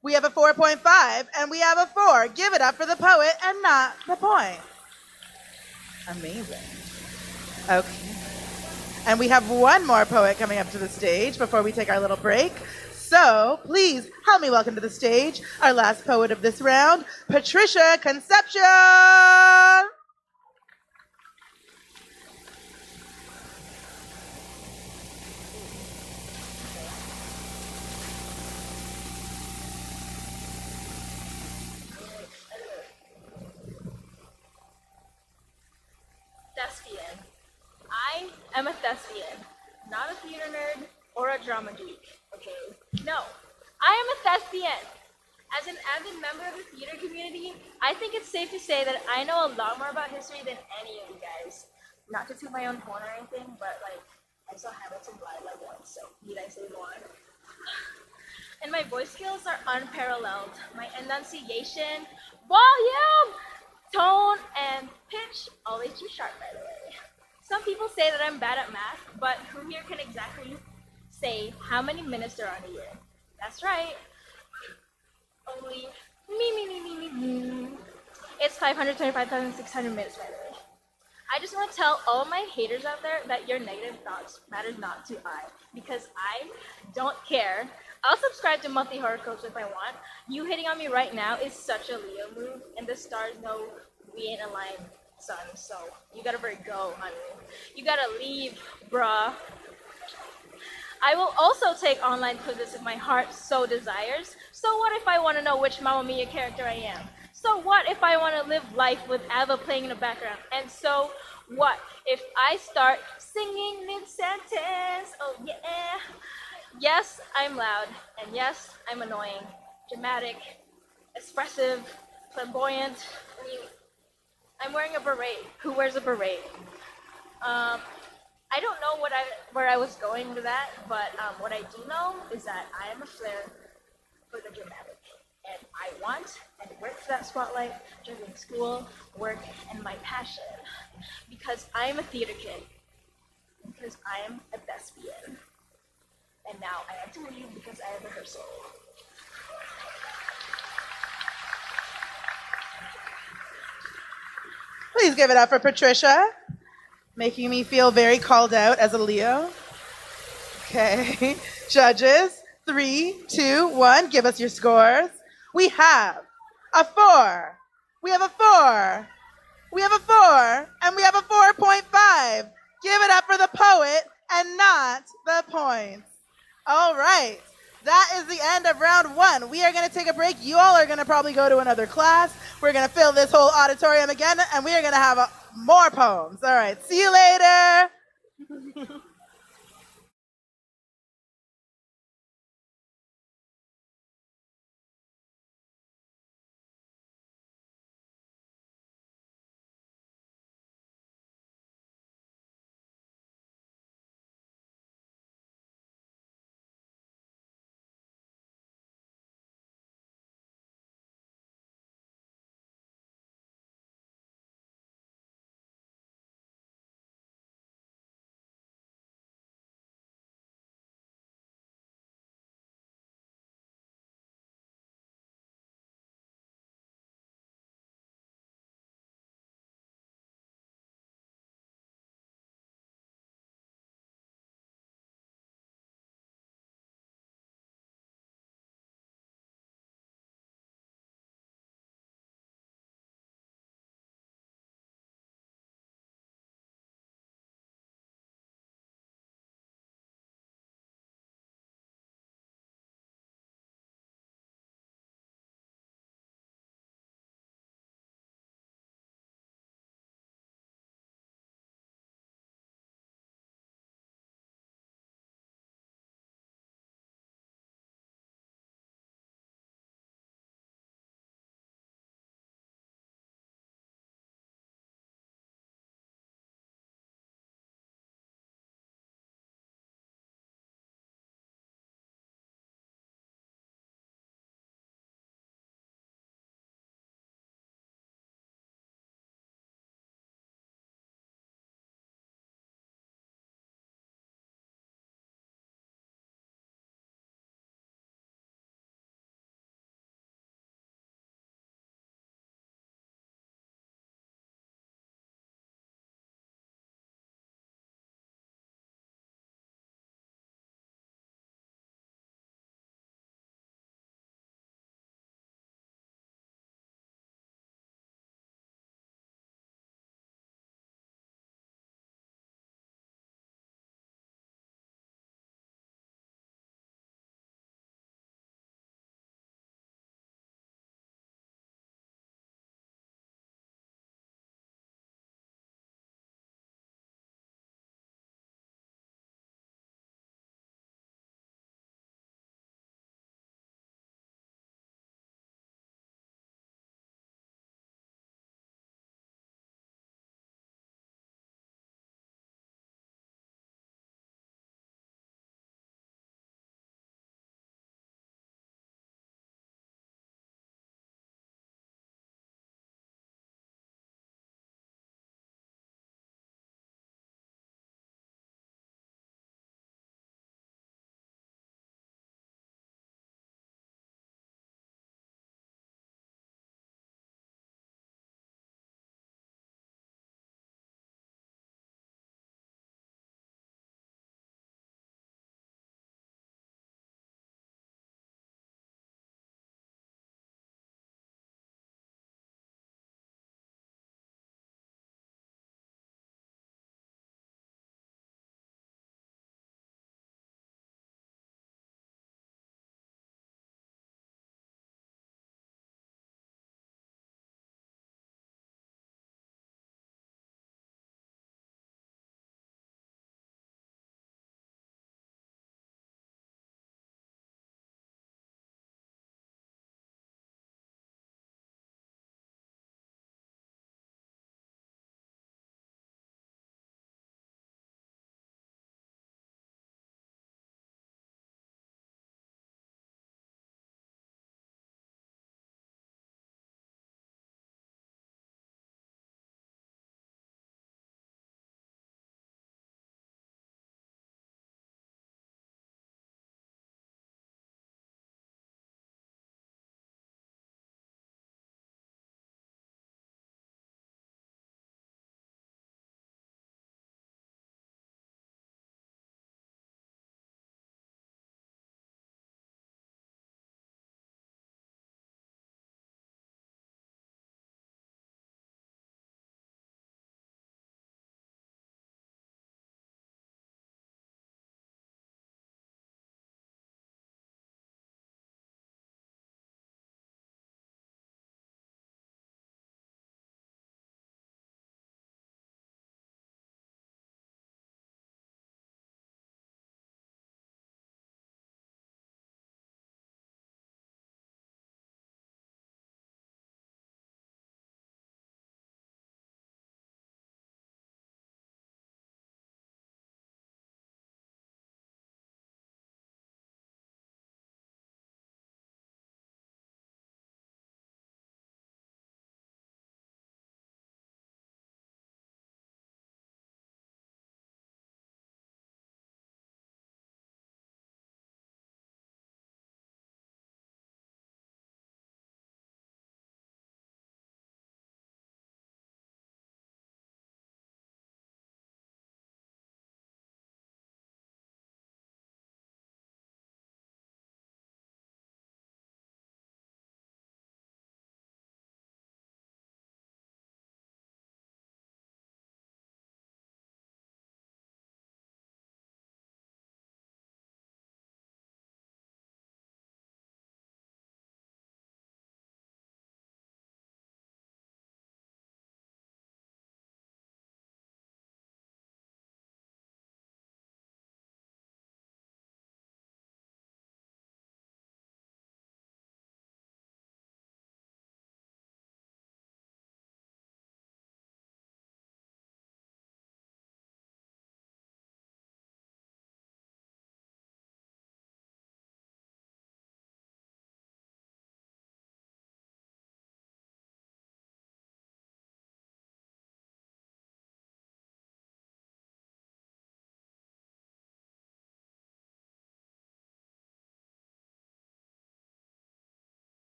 We have a 4.5, and we have a 4. Give it up for the poet and not the point. Amazing. Okay. And we have one more poet coming up to the stage before we take our little break. So please help me welcome to the stage our last poet of this round, Patricia Concepcion. Thespian. I am a thespian, not a theater nerd or a drama geek, okay? No, I am a thespian. As an avid member of the theater community, I think it's safe to say that I know a lot more about history than any of you guys. Not to toot my own horn or anything, but like, I saw Hamilton live like once, so need I say more? And my voice skills are unparalleled. My enunciation, volume, tone, and pitch, always too sharp, by the way. Some people say that I'm bad at math, but who here can exactly say how many minutes there are in a year? That's right. Only me. It's 525,600 minutes, by the way. I just want to tell all of my haters out there that your negative thoughts matter not to I, because I don't care. I'll subscribe to monthly horoscopes if I want. You hitting on me right now is such a Leo move, and the stars know we ain't aligned, son, so you gotta go, honey. You gotta leave, bruh. I will also take online quizzes if my heart so desires. So what if I want to know which Mamma Mia character I am? So what if I want to live life with Ava playing in the background? And so what if I start singing mid-sentence? Oh yeah. Yes, I'm loud. And yes, I'm annoying. Dramatic, expressive, flamboyant. I'm wearing a beret. Who wears a beret? I don't know where I was going with that, but what I do know is that I am a flair for the dramatic. And I want and work for that spotlight during school, work, and my passion. Because I am a theater kid. Because I am a thespian. And now I have to leave because I have rehearsal. Please give it up for Patricia, making me feel very called out as a Leo. Okay, judges, 3, 2, 1, give us your scores. We have a 4, we have a 4, we have a 4, and we have a 4.5. Give it up for the poet and not the points. All right. That is the end of round 1. We are going to take a break. You all are going to probably go to another class. We're going to fill this whole auditorium again, and we are going to have more poems. All right. See you later.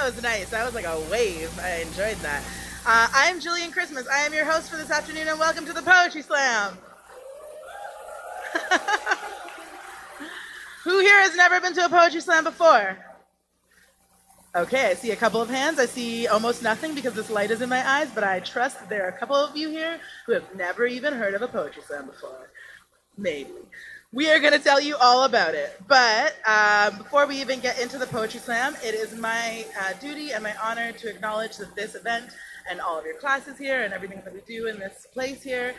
was nice. That was like a wave. I enjoyed that. I'm Jillian Christmas. I am your host for this afternoon, and welcome to the Poetry Slam. Who here has never been to a Poetry Slam before? Okay, I see a couple of hands. I see almost nothing because this light is in my eyes, but I trust that there are a couple of you here who have never even heard of a Poetry Slam before. Maybe. We are going to tell you all about it. But before we even get into the Poetry Slam, it is my duty and my honor to acknowledge that this event and all of your classes here and everything that we do in this place here,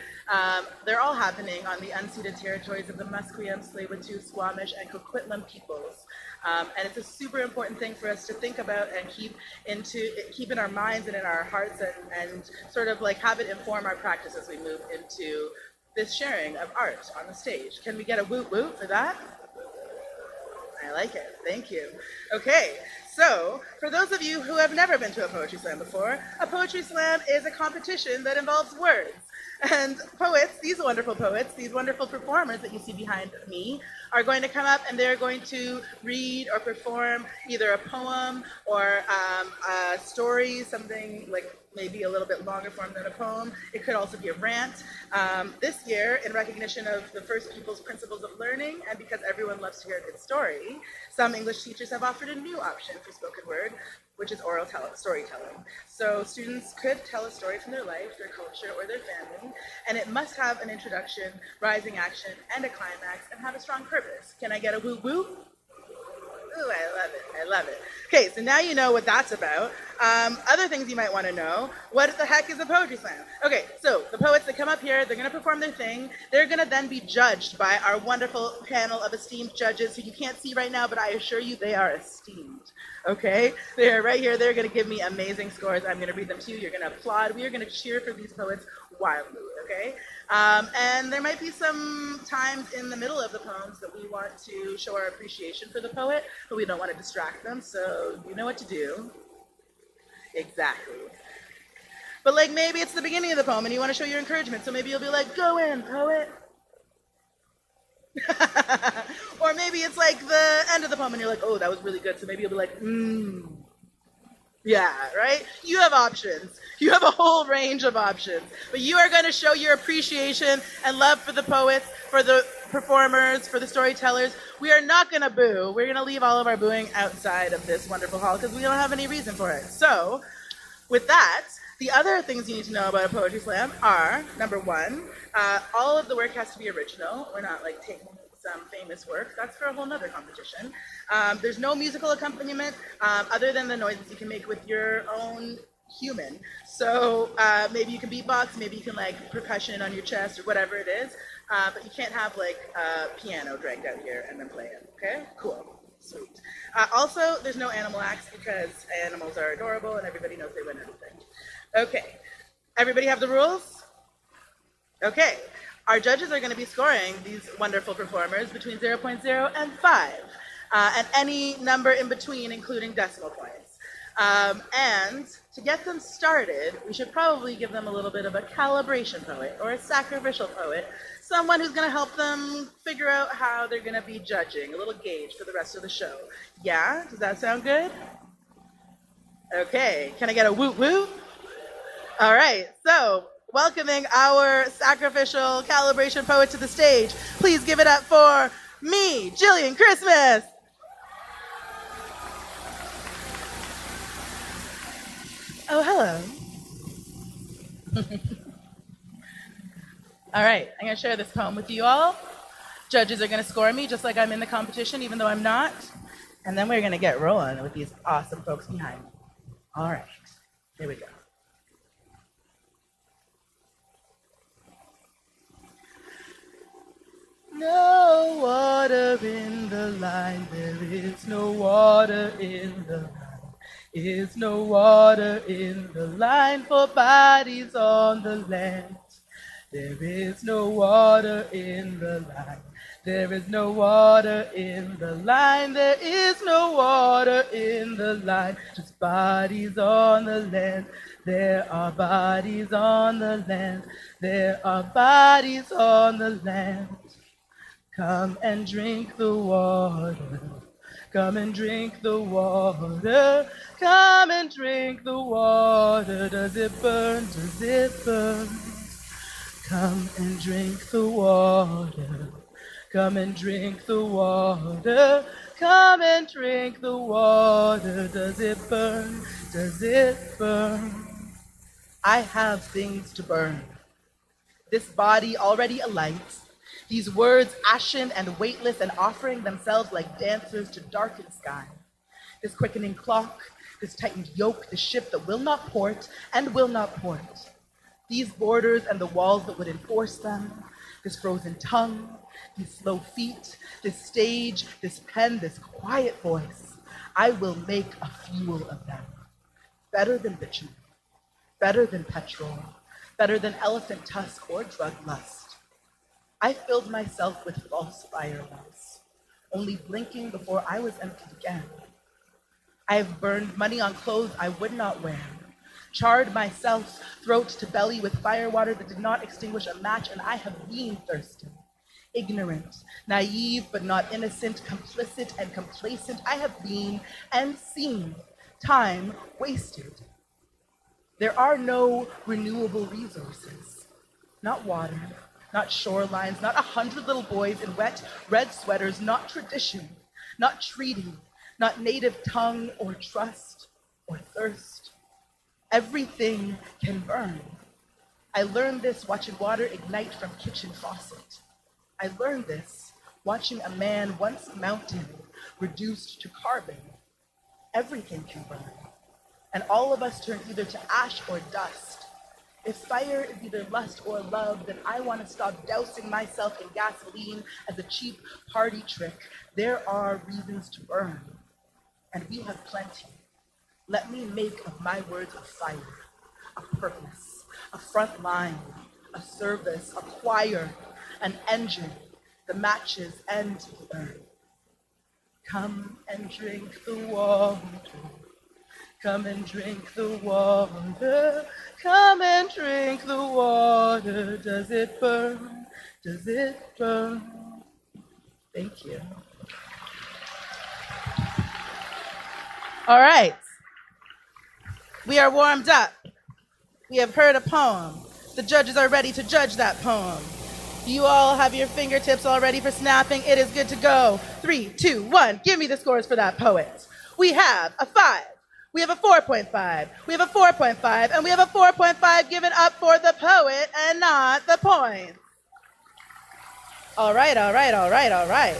they're all happening on the unceded territories of the Musqueam, Tsleil-Waututh, Squamish, and Coquitlam peoples. And it's a super important thing for us to think about and keep in our minds and in our hearts and sort of like have it inform our practice as we move into this sharing of art on the stage. Can we get a woot woot for that? I like it. Thank you. Okay, so for those of you who have never been to a Poetry Slam before, a Poetry Slam is a competition that involves words. And poets, these wonderful poets, these wonderful performers that you see behind me, are going to come up and they're going to read or perform either a poem or a story, something like maybe a little bit longer form than a poem. It could also be a rant. This year, in recognition of the First People's Principles of Learning, and because everyone loves to hear a good story, some English teachers have offered a new option for spoken word, which is oral storytelling. So students could tell a story from their life, their culture, or their family, and it must have an introduction, rising action, and a climax, and have a strong purpose. Can I get a woo woo? Ooh, I love it. I love it. Okay, so now you know what that's about. Other things you might want to know. What the heck is a Poetry Slam? Okay, so the poets that come up here, they're going to perform their thing. They're going to then be judged by our wonderful panel of esteemed judges who you can't see right now, but I assure you they are esteemed. Okay? They're right here. They're going to give me amazing scores. I'm going to read them to you. You're going to applaud. We are going to cheer for these poets wildly, okay? And there might be some times in the middle of the poems that we want to show our appreciation for the poet, but we don't want to distract them, so you know what to do. Exactly. But like maybe it's the beginning of the poem and you want to show your encouragement, so maybe you'll be like, go in, poet. Or maybe it's like the end of the poem and you're like, oh, that was really good, so maybe you'll be like, yeah, right? You have options. You have a whole range of options. But you are going to show your appreciation and love for the poets, for the performers, for the storytellers. We are not going to boo. We're going to leave all of our booing outside of this wonderful hall because we don't have any reason for it. So, with that, the other things you need to know about a Poetry Slam are, number one, all of the work has to be original. We're not like taking some famous work. That's for a whole nother competition. There's no musical accompaniment other than the noises you can make with your own human. So maybe you can beatbox, maybe you can like percussion on your chest or whatever it is, but you can't have like a piano dragged out here and then play it, okay? Cool, sweet. Also, there's no animal acts because animals are adorable and everybody knows they win everything. Okay, everybody have the rules? Okay. Our judges are going to be scoring these wonderful performers between 0.0 and 5, and any number in between, including decimal points. And to get them started, we should probably give them a little bit of a calibration poet or a sacrificial poet, someone who's going to help them figure out how they're going to be judging, a little gauge for the rest of the show. Yeah? Does that sound good? Okay. Can I get a woot woot? All right. So, welcoming our sacrificial calibration poet to the stage. Please give it up for me, Jillian Christmas. Oh, hello. All right, I'm going to share this poem with you all. Judges are going to score me just like I'm in the competition, even though I'm not. And then we're going to get rolling with these awesome folks behind me. All right, here we go. No water in the line, there is no water in the line. Is no water in the line for bodies on the land. There is no water in the line. There is no water in the line. There is no water in the line. Just bodies on the land. There are bodies on the land. There are bodies on the land. Come and drink the water. Come and drink the water. Come and drink the water. Does it burn? Does it burn? Come and drink the water. Come and drink the water. Come and drink the water. Does it burn? Does it burn? I have things to burn. This body already alight. These words ashen and weightless and offering themselves like dancers to darkened sky. This quickening clock, this tightened yoke, this ship that will not port and will not port. These borders and the walls that would enforce them, this frozen tongue, these slow feet, this stage, this pen, this quiet voice, I will make a fuel of them. Better than bitumen, better than petrol, better than elephant tusk or drug lust. I filled myself with false firelights, only blinking before I was emptied again. I have burned money on clothes I would not wear, charred myself throat to belly with firewater that did not extinguish a match, and I have been thirsty. Ignorant, naive but not innocent, complicit and complacent, I have been and seen time wasted. There are no renewable resources, not water, not shorelines, not 100 little boys in wet red sweaters, not tradition, not treaty, not native tongue or trust or thirst. Everything can burn. I learned this watching water ignite from kitchen faucet. I learned this watching a man once mountain reduced to carbon. Everything can burn, and all of us turn either to ash or dust. If fire is either lust or love, then I want to stop dousing myself in gasoline as a cheap party trick. There are reasons to burn, and we have plenty. Let me make of my words a fire, a purpose, a front line, a service, a choir, an engine, the matches and the burn. Come and drink the water. Come and drink the water. Come and drink the water. Does it burn? Does it burn? Thank you. All right. We are warmed up. We have heard a poem. The judges are ready to judge that poem. You all have your fingertips all ready for snapping. It is good to go. 3, 2, 1. Give me the scores for that poet. We have a 5. We have a 4.5. We have a 4.5. And we have a 4.5 given up for the poet and not the points. All right, all right, all right, all right.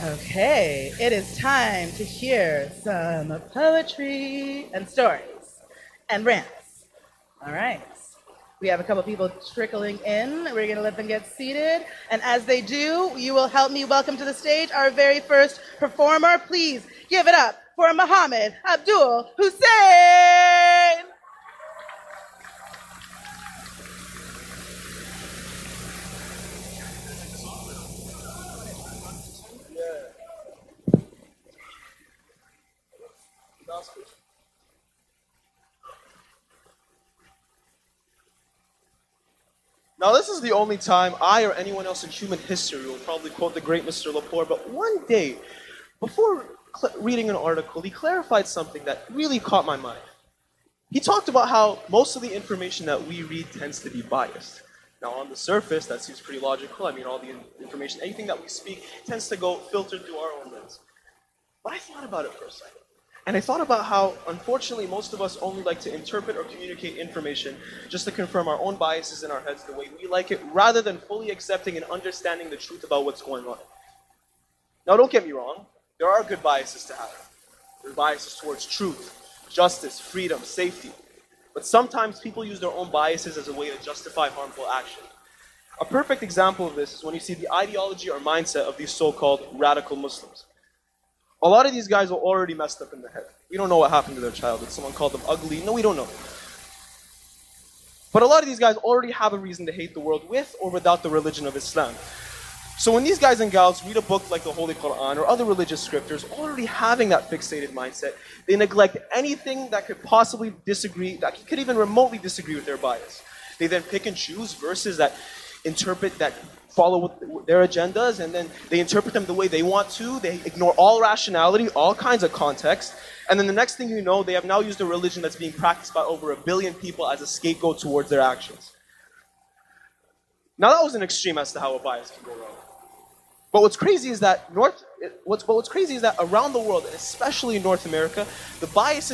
Okay, it is time to hear some poetry and stories and rants. All right. We have a couple people trickling in. We're going to let them get seated. And as they do, you will help me welcome to the stage our very first performer. Please give it up for Muhammad Abdul Hussein. Now, this is the only time I or anyone else in human history will probably quote the great Mr. Lepore, but one day, before reading an article, he clarified something that really caught my mind. He talked about how most of the information that we read tends to be biased. Now, on the surface, that seems pretty logical. I mean, all the information, anything that we speak tends to go filtered through our own lens. But I thought about it for a second. And I thought about how, unfortunately, most of us only like to interpret or communicate information just to confirm our own biases in our heads the way we like it, rather than fully accepting and understanding the truth about what's going on. Now, don't get me wrong. There are good biases to have. There are biases towards truth, justice, freedom, safety. But sometimes people use their own biases as a way to justify harmful action. A perfect example of this is when you see the ideology or mindset of these so-called radical Muslims. A lot of these guys are already messed up in the head. We don't know what happened to their childhood. Someone called them ugly. No, we don't know. But a lot of these guys already have a reason to hate the world with or without the religion of Islam. So when these guys and gals read a book like the Holy Quran or other religious scriptures, already having that fixated mindset, they neglect anything that could possibly disagree, that could even remotely disagree with their bias. They then pick and choose verses that interpret that follow their agendas, and then they interpret them the way they want to. They ignore all rationality, all kinds of context, and then the next thing you know, they have now used a religion that's being practiced by over 1 billion people as a scapegoat towards their actions. Now that was an extreme as to how a bias can go wrong. But what's crazy is that around the world, and especially in North America, the bias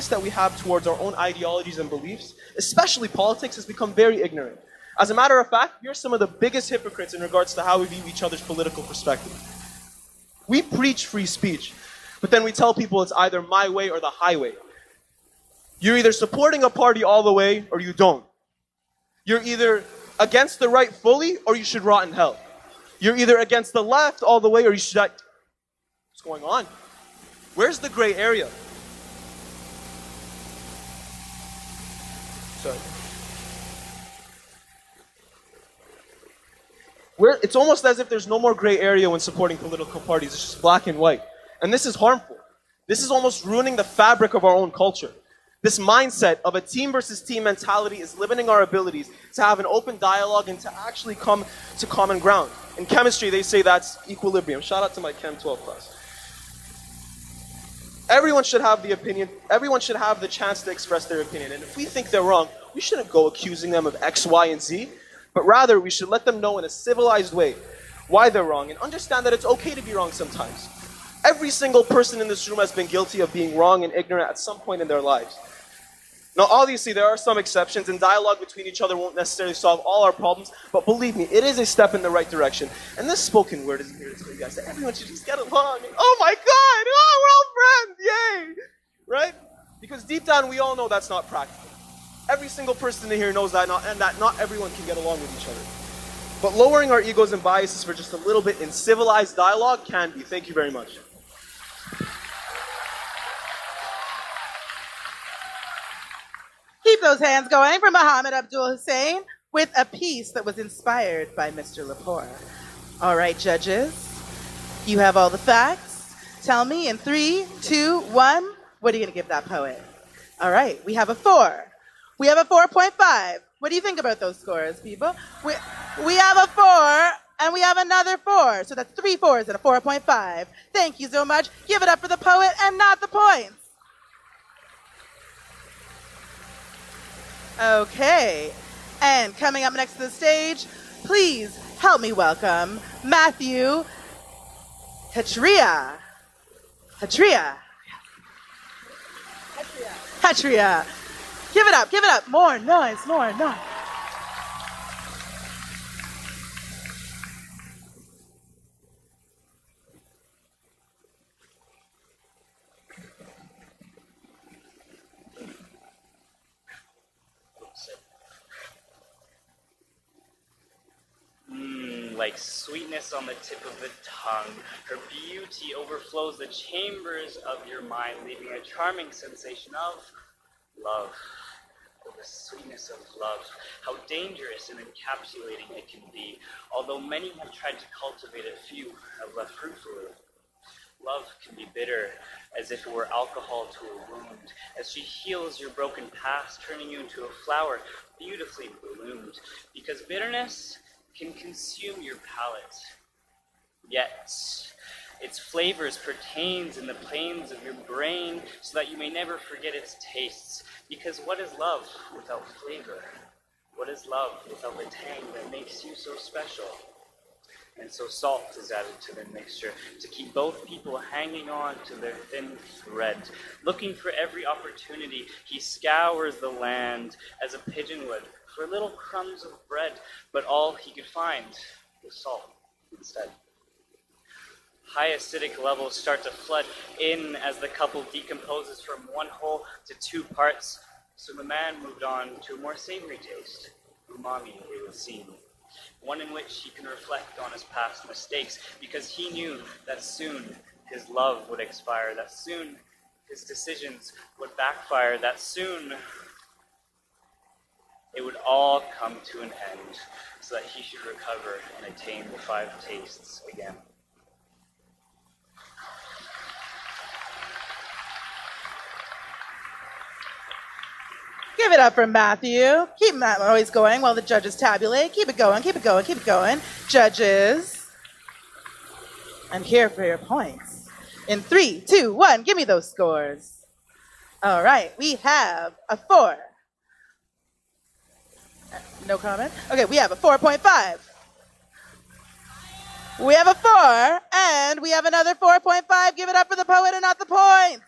that we have towards our own ideologies and beliefs, especially politics, has become very ignorant. As a matter of fact, you're some of the biggest hypocrites in regards to how we view each other's political perspective. We preach free speech, but then we tell people it's either my way or the highway. You're either supporting a party all the way or you don't. You're either against the right fully or you should rot in hell. You're either against the left all the way or you should die. What's going on? Where's the gray area? Sorry. It's almost as if there's no more gray area when supporting political parties. It's just black and white. And this is harmful. This is almost ruining the fabric of our own culture. This mindset of a team versus team mentality is limiting our abilities to have an open dialogue and to actually come to common ground. In chemistry, they say that's equilibrium. Shout out to my Chem 12 class. Everyone should have the opinion. Everyone should have the chance to express their opinion. And if we think they're wrong, we shouldn't go accusing them of X, Y, and Z. But rather, we should let them know in a civilized way why they're wrong and understand that it's okay to be wrong sometimes. Every single person in this room has been guilty of being wrong and ignorant at some point in their lives. Now, obviously, there are some exceptions, and dialogue between each other won't necessarily solve all our problems, but believe me, it is a step in the right direction. And this spoken word isn't here to tell you guys that everyone should just get along. And, oh my God! Oh, we're all friends! Yay! Right? Because deep down, we all know that's not practical. Every single person in here knows that, and that not everyone can get along with each other. But lowering our egos and biases for just a little bit in civilized dialogue can be. Thank you very much. Keep those hands going for Muhammad Abdul Hussein with a piece that was inspired by Mr. Lepore. All right, judges, you have all the facts. Tell me in 3, 2, 1, what are you going to give that poet? All right, we have a 4. We have a 4.5. What do you think about those scores, people? We have a 4, and we have another 4. So that's 3 4s and a 4.5. Thank you so much. Give it up for the poet and not the points. Okay. And coming up next to the stage, please help me welcome Matthew Hetria. Hetria. Give it up, give it up. More noise, more noise. Like sweetness on the tip of the tongue, her beauty overflows the chambers of your mind, leaving a charming sensation of love. Oh, the sweetness of love, how dangerous and encapsulating it can be. Although many have tried to cultivate it, few have left fruitfully. Love can be bitter, as if it were alcohol to a wound, as she heals your broken past, turning you into a flower beautifully bloomed. Because bitterness can consume your palate, yet its flavors pertains in the plains of your brain, so that you may never forget its tastes. Because what is love without flavor? What is love without the tang that makes you so special? And so salt is added to the mixture to keep both people hanging on to their thin thread. Looking for every opportunity, he scours the land as a pigeon would for little crumbs of bread, but all he could find was salt instead. High acidic levels start to flood in as the couple decomposes from one whole to 2 parts, so the man moved on to a more savory taste, umami it would seem. One in which he can reflect on his past mistakes, because he knew that soon his love would expire, that soon his decisions would backfire, that soon it would all come to an end, so that he should recover and attain the 5 tastes again. Give it up for Matthew. Keep that noise going while the judges tabulate. Keep it going, keep it going, keep it going. Judges. I'm here for your points. In 3, 2, 1, give me those scores. All right, we have a 4. No comment? Okay, we have a 4.5. We have a 4, and we have another 4.5. Give it up for the poet and not the points.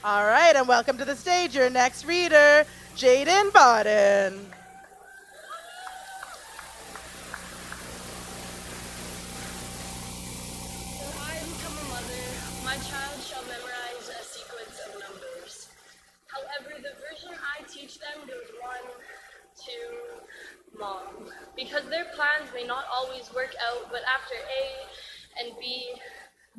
All right, and welcome to the stage, your next reader, Jaden Bodden. When I become a mother, my child shall memorize a sequence of numbers. However, the version I teach them goes 1, 2, mom. Because their plans may not always work out, but after A and B,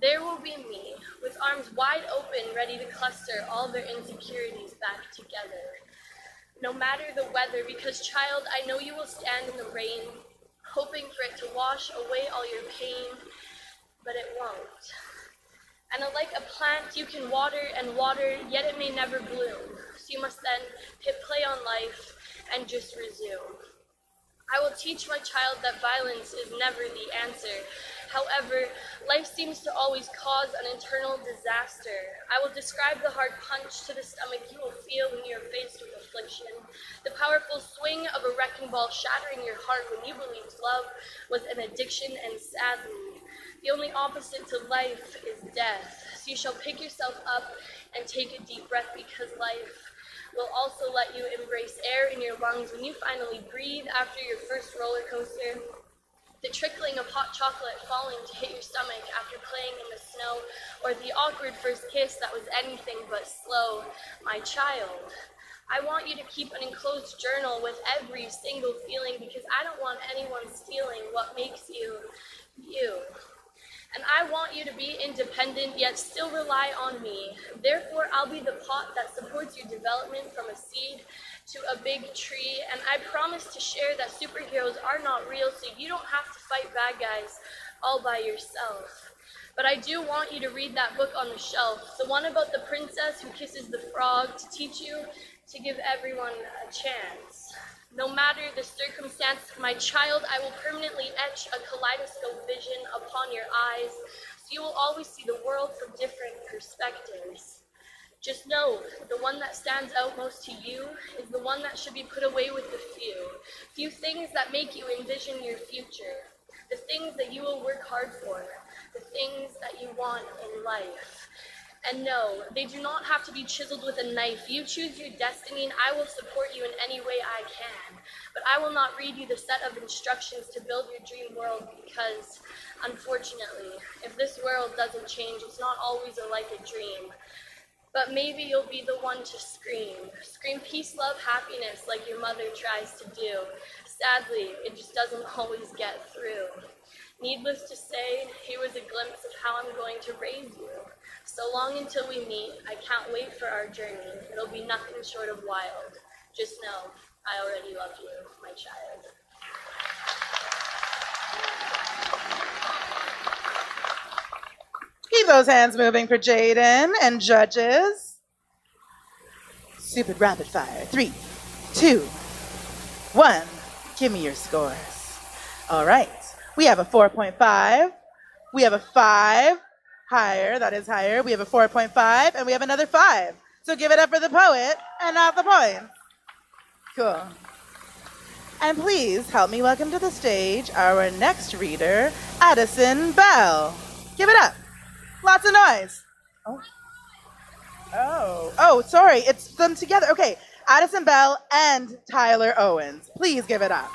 there will be me, with arms wide open, ready to cluster all their insecurities back together. No matter the weather, because child, I know you will stand in the rain, hoping for it to wash away all your pain, but it won't. And like a plant, you can water and water, yet it may never bloom. So you must then hit play on life and just resume. I will teach my child that violence is never the answer. However, life seems to always cause an internal disaster. I will describe the hard punch to the stomach you will feel when you are faced with affliction. The powerful swing of a wrecking ball shattering your heart when you believed love was an addiction, and sadly, the only opposite to life is death. So you shall pick yourself up and take a deep breath, because life will also let you embrace air in your lungs when you finally breathe after your first roller coaster. The trickling of hot chocolate falling to hit your stomach after playing in the snow, or the awkward first kiss that was anything but slow. My child, I want you to keep an enclosed journal with every single feeling, because I don't want anyone stealing what makes you, you. And I want you to be independent, yet still rely on me. Therefore, I'll be the pot that supports your development from a seed to a big tree. And I promise to share that superheroes are not real, so you don't have to fight bad guys all by yourself. But I do want you to read that book on the shelf, the one about the princess who kisses the frog, to teach you to give everyone a chance. No matter the circumstance, my child, I will permanently etch a kaleidoscope vision upon your eyes, so you will always see the world from different perspectives. Just know, the one that stands out most to you is the one that should be put away with the few things that make you envision your future, the things that you will work hard for, the things that you want in life. And no, they do not have to be chiseled with a knife. You choose your destiny, and I will support you in any way I can. But I will not read you the set of instructions to build your dream world, because, unfortunately, if this world doesn't change, it's not always like a dream. But maybe you'll be the one to scream. Scream peace, love, happiness like your mother tries to do. Sadly, it just doesn't always get through. Needless to say, here was a glimpse of how I'm going to raise you. So long until we meet, I can't wait for our journey. It'll be nothing short of wild. Just know, I already love you, my child. Keep those hands moving for Jaden and judges. Stupid rapid fire. 3, 2, 1. Give me your scores. All right. We have a 4.5. We have a 5. Higher, that is higher. We have a 4.5, and we have another 5. So give it up for the poet and not the points. Cool. And please help me welcome to the stage our next reader, Addison Bell. Give it up. Lots of noise. Oh, sorry. It's them together. Okay, Addison Bell and Tyler Owens. Please give it up.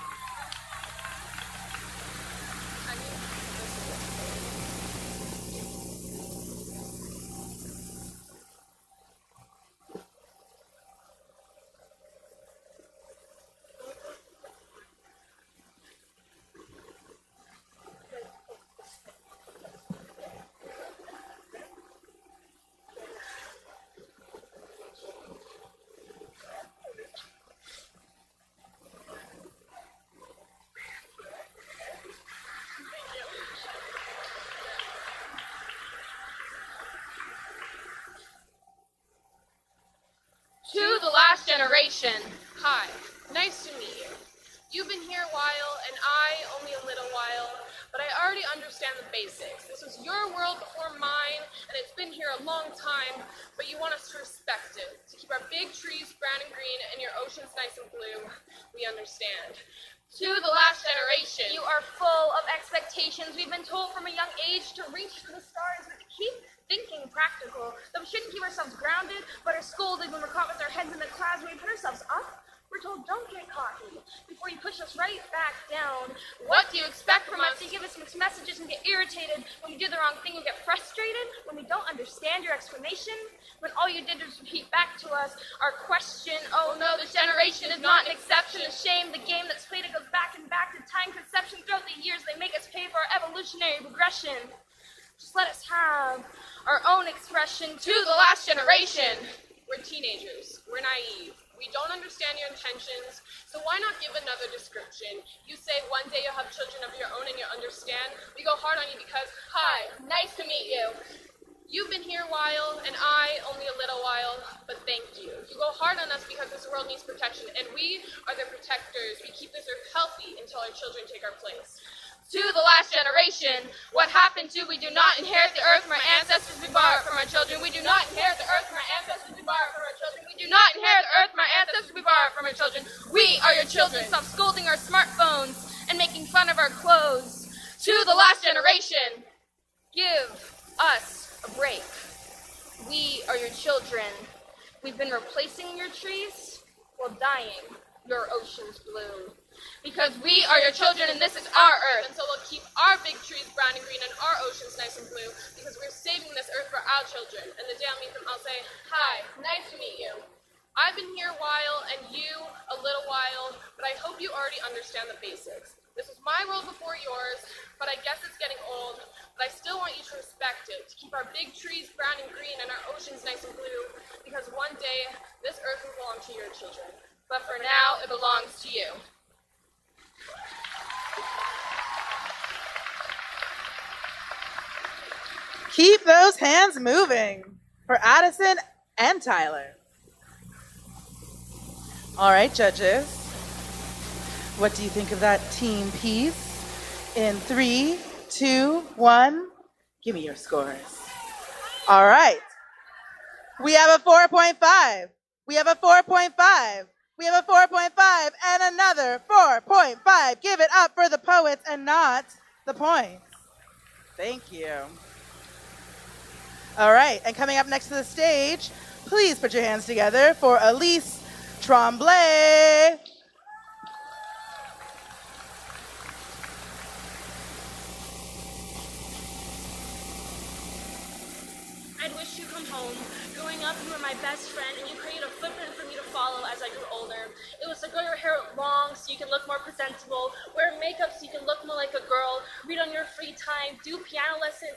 last generation. Hi, nice to meet you. You've been here a while, and I only a little while, but I already understand the basics. This was your world before mine, and it's been here a long time, but you want us to respect it, to keep our big trees brown and green and your oceans nice and blue. We understand. To the last generation. You are full of expectations. We've been told from a young age to reach for the stars, but to keep thinking practical, that we shouldn't keep ourselves grounded, but are scolded when we're caught with our heads in the clouds. When we put ourselves up, we're told, don't get cocky, before you push us right back down. What do you expect from us? You give us mixed messages and get irritated. When we do the wrong thing, we get frustrated. When we don't understand your explanation. When all you did was repeat back to us our question. Oh no, this generation is not an exception. A shame, the game that's played, it goes back and back to time conception. Throughout the years, they make us pay for our evolutionary regression. Just let us have our own expression. To the last generation. We're teenagers. We're naive. We don't understand your intentions, so why not give another description? You say one day you'll have children of your own and you understand. We go hard on you because, hi, nice to meet you. You've been here a while, and I only a little while, but thank you. You go hard on us because this world needs protection, and we are the protectors. We keep this earth healthy until our children take our place. To the last generation, what happened to we do not inherit the earth from our ancestors, we borrow it from our children. We do not inherit the earth from our ancestors, we borrow it from our children. We do not inherit the earth from our ancestors, we borrow it from our children. We are your children. Stop scolding our smartphones and making fun of our clothes. To the last generation, give us a break. We are your children. We've been replacing your trees while dyeing your oceans blue. because we are your children and this is our earth. And so we'll keep our big trees brown and green and our oceans nice and blue because we're saving this earth for our children. And the day I'll meet them, I'll say, hi, nice to meet you. I've been here a while and you a little while, but I hope you already understand the basics. This was my world before yours, but I guess it's getting old, but I still want you to respect it, to keep our big trees brown and green and our oceans nice and blue, because one day this earth will belong to your children. But for now, it belongs to you. Keep those hands moving for Addison and Tyler. All right, judges. What do you think of that team piece? In 3, 2, 1, give me your scores. All right. We have a 4.5. We have a 4.5. We have a 4.5 and another 4.5. Give it up for the poets and not the points. Thank you. All right, and coming up next to the stage, please put your hands together for Elise Tremblay. I'd wish you come home. Growing up, you were my best friend, and you created a footprint for me to follow as I grew older. It was to grow your hair long so you can look more presentable, wear makeup so you can look more like a girl, read on your free time, do piano lessons,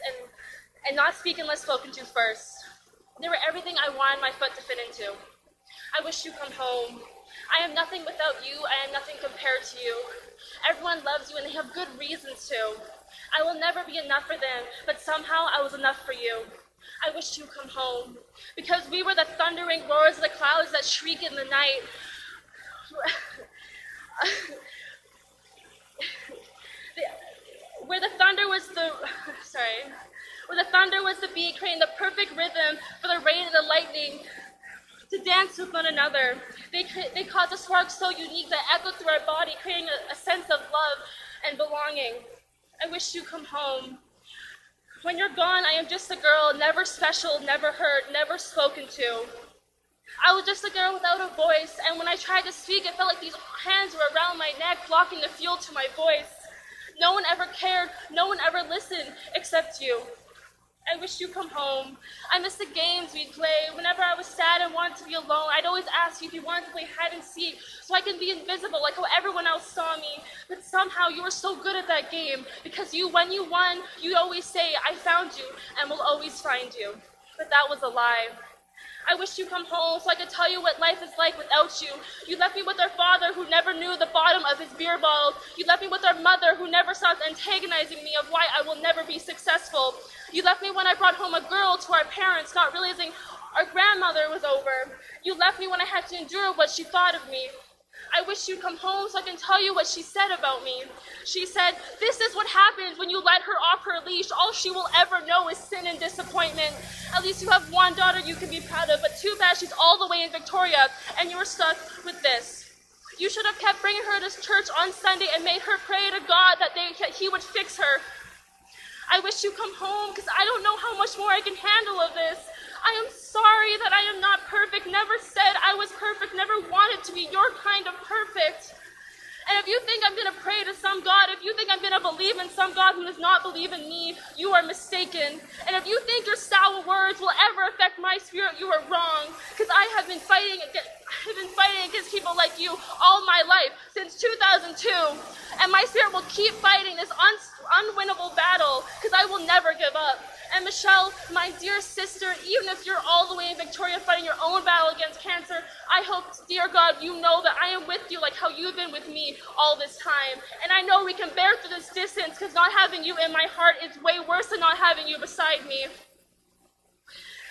and not speak unless spoken to first. They were everything I wanted my foot to fit into. I wish you come home. I am nothing without you. I am nothing compared to you. Everyone loves you, and they have good reasons to. I will never be enough for them, but somehow I was enough for you. I wish you come home, because we were the thundering roars of the clouds that shriek in the night. Where the thunder was the beat, creating the perfect rhythm for the rain and the lightning to dance with one another. They caused a spark so unique that echoed through our body, creating a sense of love and belonging. I wish you come home. When you're gone, I am just a girl, never special, never heard, never spoken to. I was just a girl without a voice, and when I tried to speak, it felt like these hands were around my neck, blocking the fuel to my voice. No one ever cared, no one ever listened, except you. I wish you come home. I miss the games we'd play. Whenever I was sad and wanted to be alone, I'd always ask you if you wanted to play hide and seek so I could be invisible like how everyone else saw me. But somehow you were so good at that game because when you won, you'd always say, I found you and will always find you. But that was a lie. I wish you come home so I could tell you what life is like without you. You left me with our father who never knew the bottom of his beer bottle. You left me with our mother who never stopped antagonizing me of why I will never be successful. You left me when I brought home a girl to our parents, not realizing Our grandmother was over. You left me when I had to endure what she thought of me. I wish you'd come home so I can tell you what she said about me. She said, this is what happens when you let her off her leash. All she will ever know is sin and disappointment. At least you have one daughter you can be proud of, but too bad she's all the way in Victoria, and you were stuck with this. You should have kept bringing her to church on Sunday and made her pray to God that he would fix her. I wish you'd come home, because I don't know how much more I can handle of this. I am sorry that I am not perfect, never said I was perfect, never wanted to be your kind of perfect. And if you think I'm going to pray to some God, if you think I'm going to believe in some God who does not believe in me, you are mistaken. And if you think your sour words will ever affect my spirit, you are wrong. Because I have been fighting against people like you all my life, since 2002. And my spirit will keep fighting this unwinnable battle, because I will never give up. And Michelle, my dear sister, even if you're all the way in Victoria fighting your own battle against cancer, I hope, dear God, you know that I am with you like how you've been with me all this time. And I know we can bear through this distance, because not having you in my heart is way worse than not having you beside me.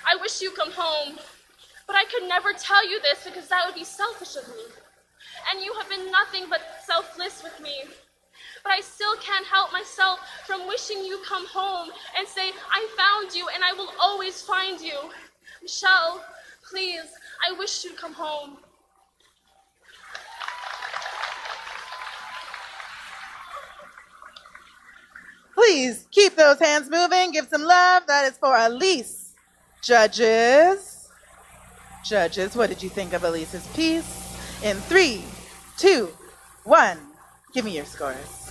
I wish you come home, but I could never tell you this because that would be selfish of me. And you have been nothing but selfless with me. But I still can't help myself from wishing you come home and say, I found you and I will always find you. Michelle, please, I wish you'd come home. Please keep those hands moving. Give some love. That is for Elise. Judges. Judges, what did you think of Elise's piece? In 3, 2, 1. Give me your scores.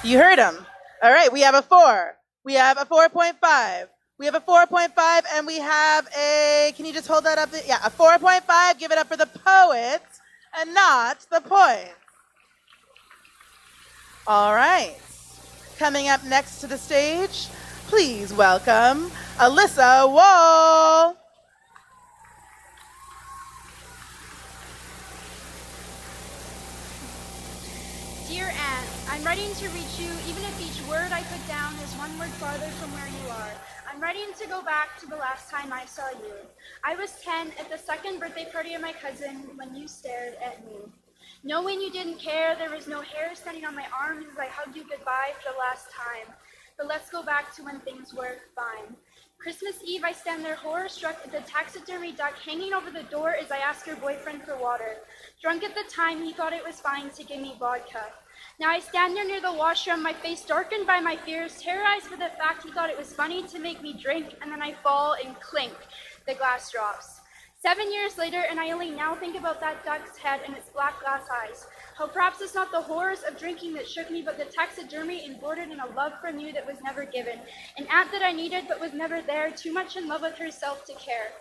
You heard him. All right, we have a 4. We have a 4.5. We have a 4.5, and we have a, can you just hold that up? Yeah, a 4.5. Give it up for the poet and not the points. All right. Coming up next to the stage, please welcome Alyssa Wall. Dear Aunt, I'm writing to reach you even if each word I put down is one word farther from where you are. I'm writing to go back to the last time I saw you. I was 10 at the second birthday party of my cousin when you stared at me. Knowing you didn't care, there was no hair standing on my arms as I hugged you goodbye for the last time. But let's go back to when things were fine. Christmas Eve, I stand there horror-struck at the taxidermy duck hanging over the door as I ask your boyfriend for water. Drunk at the time, he thought it was fine to give me vodka. Now I stand there near the washroom, my face darkened by my fears, terrorized by the fact he thought it was funny to make me drink, and then I fall and clink, the glass drops. 7 years later, and I only now think about that duck's head and its black glass eyes. How perhaps it's not the horrors of drinking that shook me, but the taxidermy embroidered in a love from you that was never given. An aunt that I needed but was never there, too much in love with herself to care.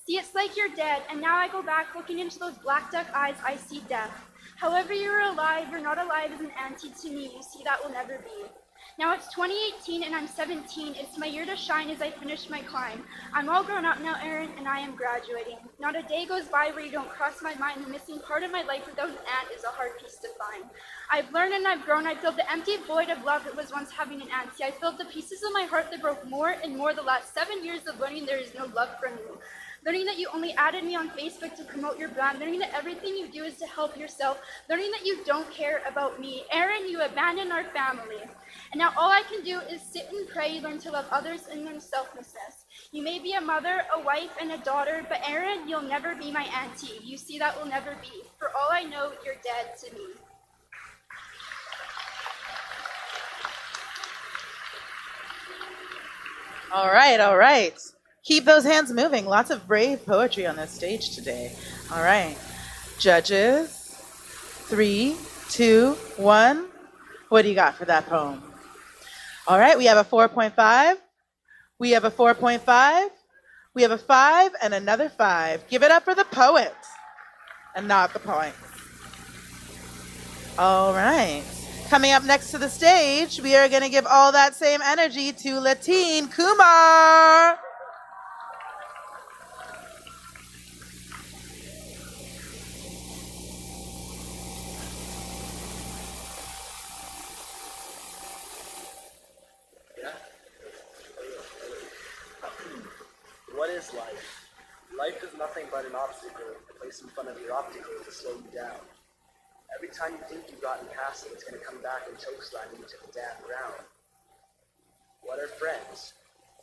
See, it's like you're dead, and now I go back looking into those black duck eyes, I see death. However you're alive, you're not alive as an auntie to me, you see that will never be. Now it's 2018 and I'm 17. It's my year to shine as I finish my climb. I'm all grown up now, Erin, and I am graduating. Not a day goes by where you don't cross my mind. The missing part of my life without an aunt is a hard piece to find. I've learned and I've grown. I filled the empty void of love that was once having an auntie. I filled the pieces of my heart that broke more and more the last 7 years of learning there is no love from you. Learning that you only added me on Facebook to promote your brand, learning that everything you do is to help yourself, learning that you don't care about me. Erin, you abandoned our family. And now all I can do is sit and pray, learn to love others and learn selflessness. You may be a mother, a wife, and a daughter, but Erin, you'll never be my auntie. You see, that will never be. For all I know, you're dead to me. All right, all right. Keep those hands moving. Lots of brave poetry on this stage today. All right. Judges, 3, 2, 1. What do you got for that poem? All right, we have a 4.5. We have a 4.5. We have a 5 and another 5. Give it up for the poet and not the points. All right. Coming up next to the stage, we are going to give all that same energy to Latine Kumar. is life? Life is nothing but an obstacle placed in front of your optical to slow you down. Every time you think you've gotten past it, it's going to come back and chokeslam you to the damn ground. What are friends?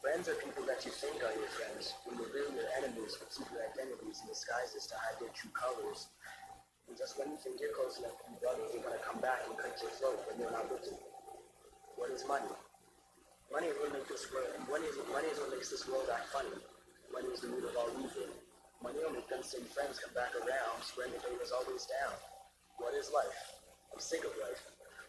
Friends are people that you think are your friends, when they're really your enemies with secret identities and disguises to hide their true colors. And just when you think you're close enough to be brothers, they're going to come back and cut your throat when you're not looking. What is money? Money is what makes this world. Money is what makes this world act funny. Money is the root of all evil. Money will make them same friends come back around, swearing the day was always down. What is life? I'm sick of life.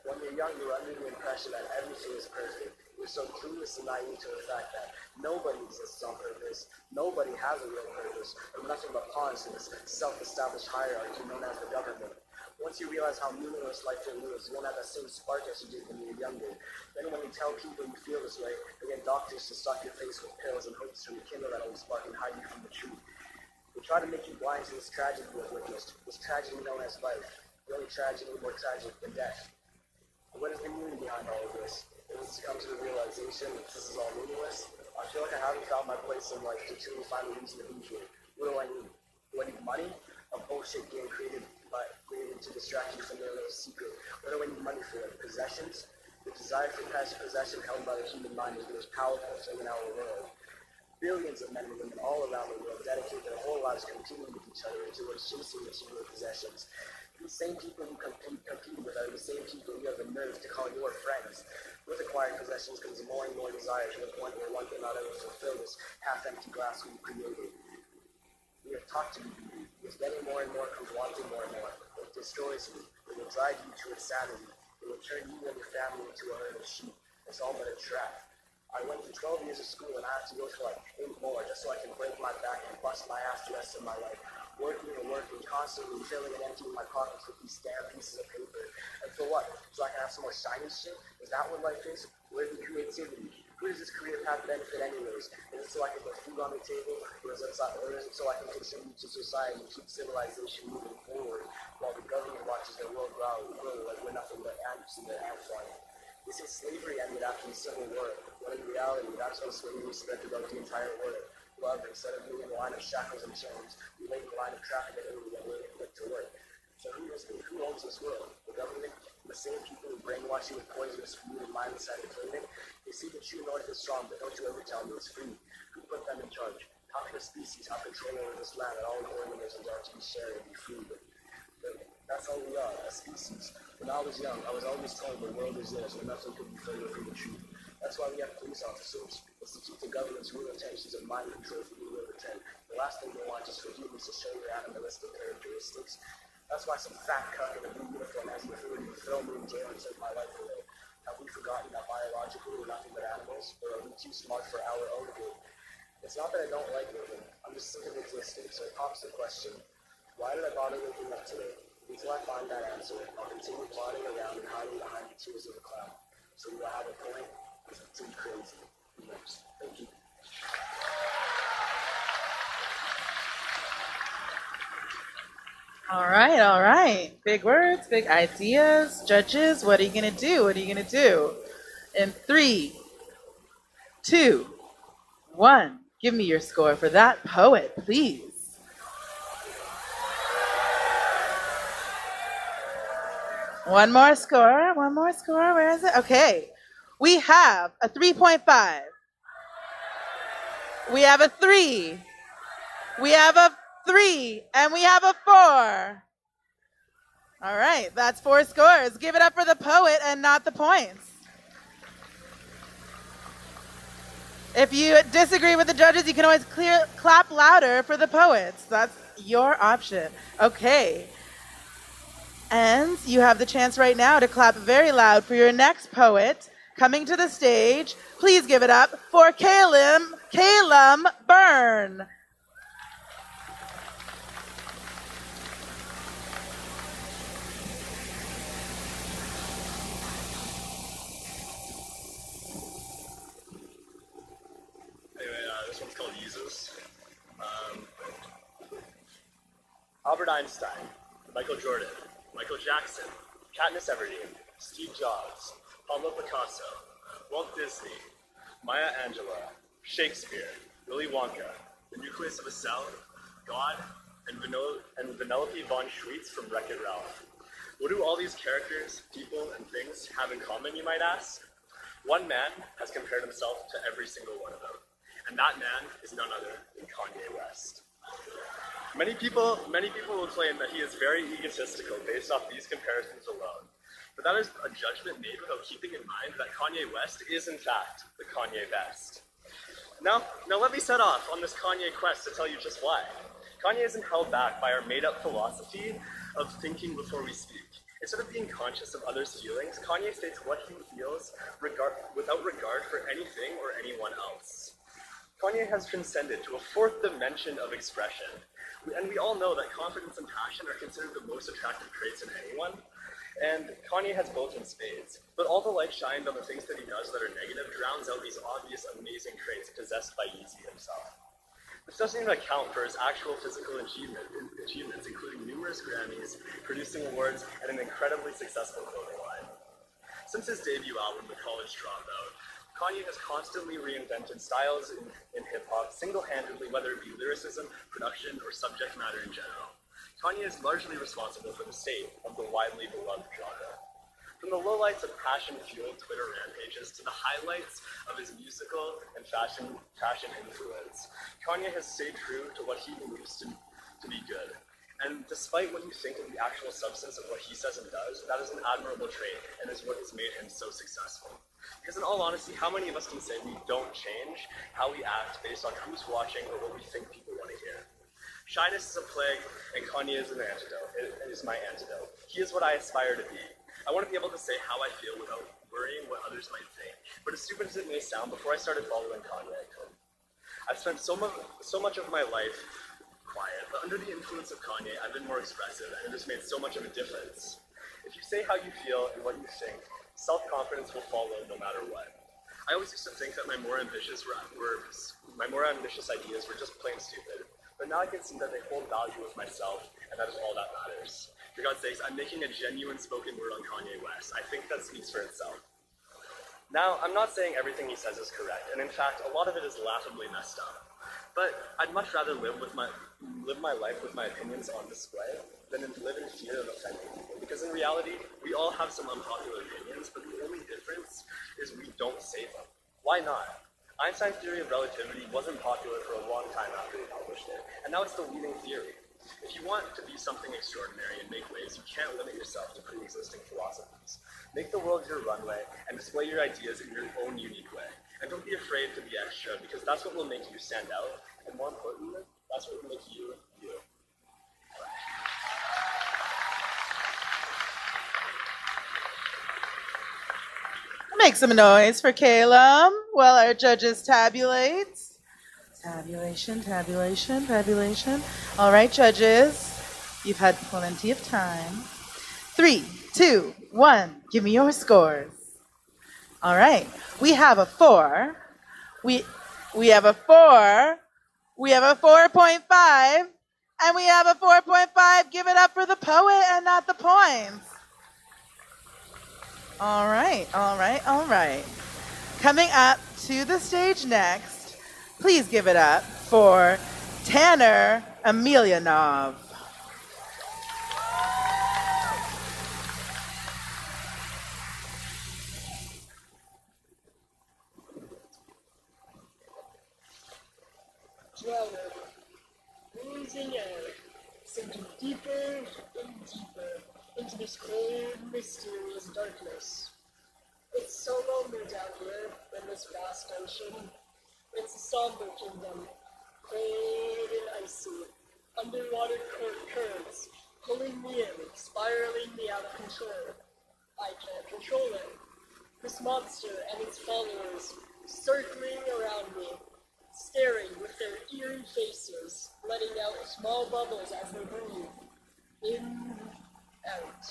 When you're young, you're under the impression that everything is perfect. You're so clueless and naive to the fact that nobody exists on purpose. Nobody has a real purpose. We're nothing but pawns in this self-established hierarchy known as the government. Once you realize how meaningless life really is, you won't have that same spark as you did when you were younger. Then when you tell people you feel this way, they get doctors to stuff your face with pills and hopes to rekindle that old spark and hide you from the truth. They try to make you blind to this tragedy you have witnessed, this tragedy known as life. The only tragedy more tragic than death. But what is the meaning behind all of this? It was to come to the realization that this is all meaningless. I feel like I haven't found my place in life to truly find a reason to be here. What do I need? Do I need money? A bullshit game created to distract you from your little secret. What do I need money for? Possessions? The desire for possession held by the human mind is the most powerful thing in our world. Billions of men and women all around the world dedicate their whole lives competing with each other towards chasing material possessions. These same people you compete with are the same people you have the nerve to call your friends. With acquired possessions comes more and more desire to the point where one cannot ever fulfill this half-empty glass we created. We are taught to be greedy. With getting more and more comes wanting more and more. It destroys you. It will drive you to insanity. It will turn you and your family into a herd of sheep. It's all but a trap. I went through 12 years of school and I had to go through like 8 more just so I can break my back and bust my ass the rest of my life. Working and working, constantly filling and emptying my pockets with these damn pieces of paper. And for what? So I can have some more shiny shit? Is that what life is? Where's the creativity? Who does this career path benefit anyways? Is it so I can put food on the table? Or is it so I can contribute to society and keep civilization moving forward while the government watches their world grow like we're nothing but ants in their ant farm? They say slavery ended after the Civil War, but in reality, that's when slavery spread throughout the entire world. Love, instead of being in a line of shackles and chains, we lay in a line of traffic and we're quick to work. So who owns this world? The government? The same people who brainwash you with poisonous food and mindless entertainment? They see the true north is strong, but don't you ever tell me it's free. Who put them in charge? How can a species have control over this land that all the organisms are to be shared and be free? But that's all we are, a species. When I was young, I was always told the world is theirs, and nothing could be further from the truth. That's why we have police officers. It's to keep the government's real intentions of mind control from you to pretend. The last thing they want is for humans to show their animalistic characteristics. That's why some fat cuck in a blue uniform has the authority to throw me in jail and take my life away. Have we forgotten that biologically we're nothing but animals, or are we too smart for our own good? It's not that I don't like living. I'm just sick of existing, so it pops the question, why did I bother waking up today? Until I find that answer, I'll continue plodding around and hiding behind the tears of a clown. So do I have a point? It's too crazy. Who knows? Thank you. All right, all right. Big words, big ideas. Judges, what are you going to do? What are you going to do? In 3, 2, 1. Give me your score for that poet, please. One more score. Where is it? Okay. We have a 3.5. We have a 3. We have a 3. And we have a 4. All right. That's 4 scores. Give it up for the poet and not the points. If you disagree with the judges, you can always clap louder for the poets. That's your option. Okay. And you have the chance right now to clap very loud for your next poet coming to the stage. Please give it up for Calum Byrne. Anyway, this one's called Jesus. Albert Einstein, Michael Jordan, Michael Jackson, Katniss Everdeen, Steve Jobs, Pablo Picasso, Walt Disney, Maya Angelou, Shakespeare, Willy Wonka, the the nucleus of a cell, God, and Vanellope von Schweetz from Wreck-It Ralph. What do all these characters, people, and things have in common, you might ask? One man has compared himself to every single one of them, and that man is none other than Kanye West. Many people will claim that he is very egotistical based off these comparisons alone, but that is a judgment made without keeping in mind that Kanye West is in fact the Kanye best. Now let me set off on this Kanye quest to tell you just why. Kanye isn't held back by our made-up philosophy of thinking before we speak. Instead of being conscious of others' feelings, Kanye states what he feels without regard for anything or anyone else. Kanye has transcended to a fourth dimension of expression. And we all know that confidence and passion are considered the most attractive traits in anyone. And Kanye has both in spades. But all the light shined on the things that he does that are negative drowns out these obvious, amazing traits possessed by Yeezy himself. This doesn't even account for his actual physical achievements, including numerous Grammys, producing awards, and an incredibly successful clothing line. Since his debut album, The College Dropout, Kanye has constantly reinvented styles in hip-hop single-handedly, whether it be lyricism, production, or subject matter in general. Kanye is largely responsible for the state of the widely beloved genre. From the lowlights of passion-fueled Twitter rampages to the highlights of his musical and fashion influence, Kanye has stayed true to what he believes to be good. And despite what you think of the actual substance of what he says and does, that is an admirable trait and is what has made him so successful. Because in all honesty, how many of us can say we don't change how we act based on who's watching or what we think people want to hear? Shyness is a plague, and Kanye is an antidote. It is my antidote. He is what I aspire to be. I want to be able to say how I feel without worrying what others might think. But as stupid as it may sound, before I started following Kanye, I couldn't. I've spent so much of my life quiet, but under the influence of Kanye, I've been more expressive, and it has made so much of a difference. If you say how you feel and what you think, self-confidence will follow no matter what. I always used to think that my more ambitious ideas were just plain stupid, but now I can see that they hold value with myself, and that is all that matters. For God's sakes, I'm making a genuine spoken word on Kanye West. I think that speaks for itself. Now, I'm not saying everything he says is correct, and in fact, a lot of it is laughably messed up. But I'd much rather live my life with my opinions on display than live in fear of offending people. Because in reality, we all have some unpopular opinions, but the only difference is we don't say them. Why not? Einstein's theory of relativity wasn't popular for a long time after he published it, and now it's the leading theory. If you want to be something extraordinary and make waves, you can't limit yourself to pre-existing philosophies. Make the world your runway and display your ideas in your own unique way. And don't be afraid to be extra, because that's what will make you stand out, and more importantly, that's what will make you, you. Make some noise for Caleb while our judges tabulate. Tabulation, tabulation, tabulation. All right, judges, you've had plenty of time. 3, 2, 1, give me your scores. All right, we have a 4. We have a 4. We have a 4.5. And we have a 4.5. Give it up for the poet and not the points. All right, all right, all right. Coming up to the stage next, please give it up for Tanner Emelianov. Drowning, losing air, sinking deeper and deeper into this cold, mysterious darkness. It's so lonely down here in this vast ocean. It's a somber kingdom, cold and icy, underwater currents pulling me in, spiraling me out of control. I can't control it. This monster and its followers circling around me, staring with their eerie faces, letting out small bubbles as they breathe. In, out,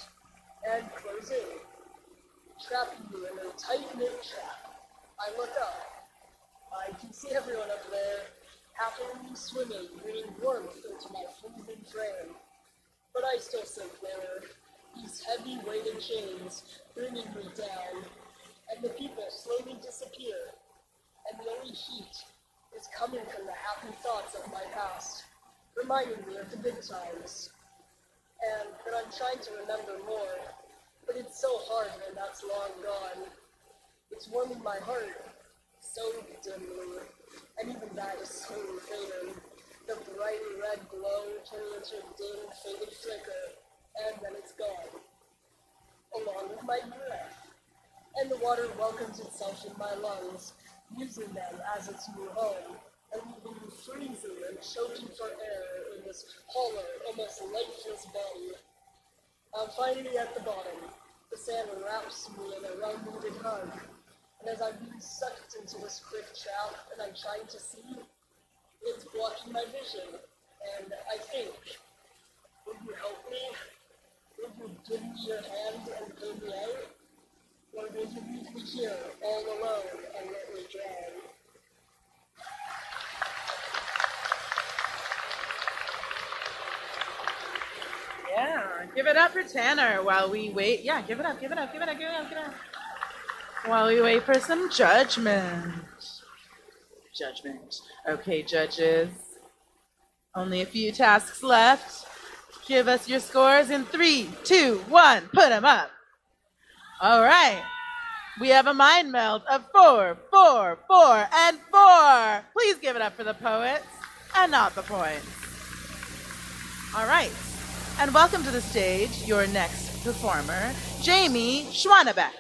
and close in, trapping me in a tight-knit trap. I look up. I can see everyone up there, happily swimming, bringing warmth into my freezing frame. But I still sink lower, these heavy weighted chains bringing me down, and the people slowly disappear, and the only heat is coming from the happy thoughts of my past, reminding me of the good times, and that I'm trying to remember more, but it's so hard when that's long gone. It's warming my heart so dimly, and even that is slowly fading. The bright red glow turning into a dim, faded flicker, and then it's gone, along with my breath. And the water welcomes itself in my lungs, using them as its new home, and leaving me freezing and choking for air in this hollow, almost lifeless body. I'm finally at the bottom. The sand wraps me in a well-needed hug, and as I'm being sucked into this quick trap and I'm trying to see, it's blocking my vision, and I think, will you help me? Will you give me your hand and pull me out? Or will you leave me here, all alone, and let me drown? Yeah, give it up for Tanner while we wait. Yeah, give it up, give it up, give it up, give it up, give it up. While we wait for some judgment. Judgment. Okay, judges. Only a few tasks left. Give us your scores in 3, 2, 1. Put them up. All right. We have a mind meld of 4, 4, 4, and 4. Please give it up for the poets and not the points. All right. And welcome to the stage, your next performer, Jamie Schwanebeck.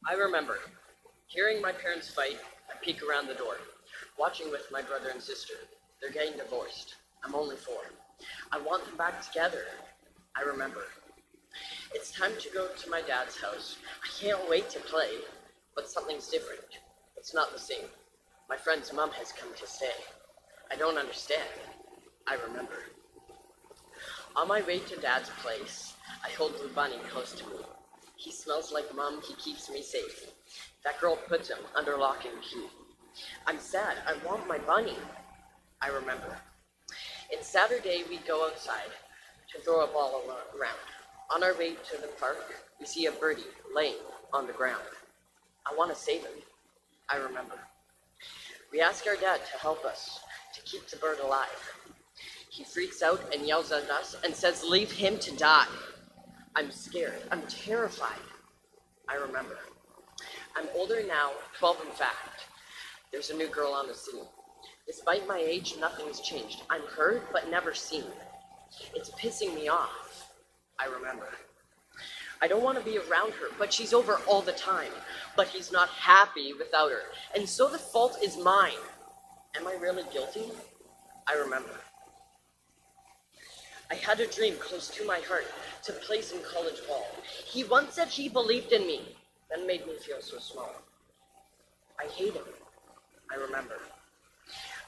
I remember hearing my parents fight. I peek around the door, watching with my brother and sister. They're getting divorced. I'm only 4. I want them back together. I remember. It's time to go to my dad's house. I can't wait to play, but something's different. It's not the same. My friend's mom has come to stay. I don't understand. I remember. On my way to Dad's place, I hold Blue Bunny close to me. He smells like Mom. He keeps me safe. That girl puts him under lock and key. I'm sad. I want my bunny. I remember. It's Saturday. We go outside to throw a ball around. On our way to the park, we see a birdie laying on the ground. I want to save him. I remember. We ask our dad to help us to keep the bird alive. He freaks out and yells at us and says, "Leave him to die." I'm scared. I'm terrified. I remember. I'm older now, 12 in fact. There's a new girl on the scene. Despite my age, nothing's changed. I'm heard, but never seen. It's pissing me off. I remember. I don't want to be around her, but she's over all the time. But he's not happy without her, and so the fault is mine. Am I really guilty? I remember. I had a dream close to my heart to play some college ball. He once said he believed in me, then made me feel so small. I hate him. I remember.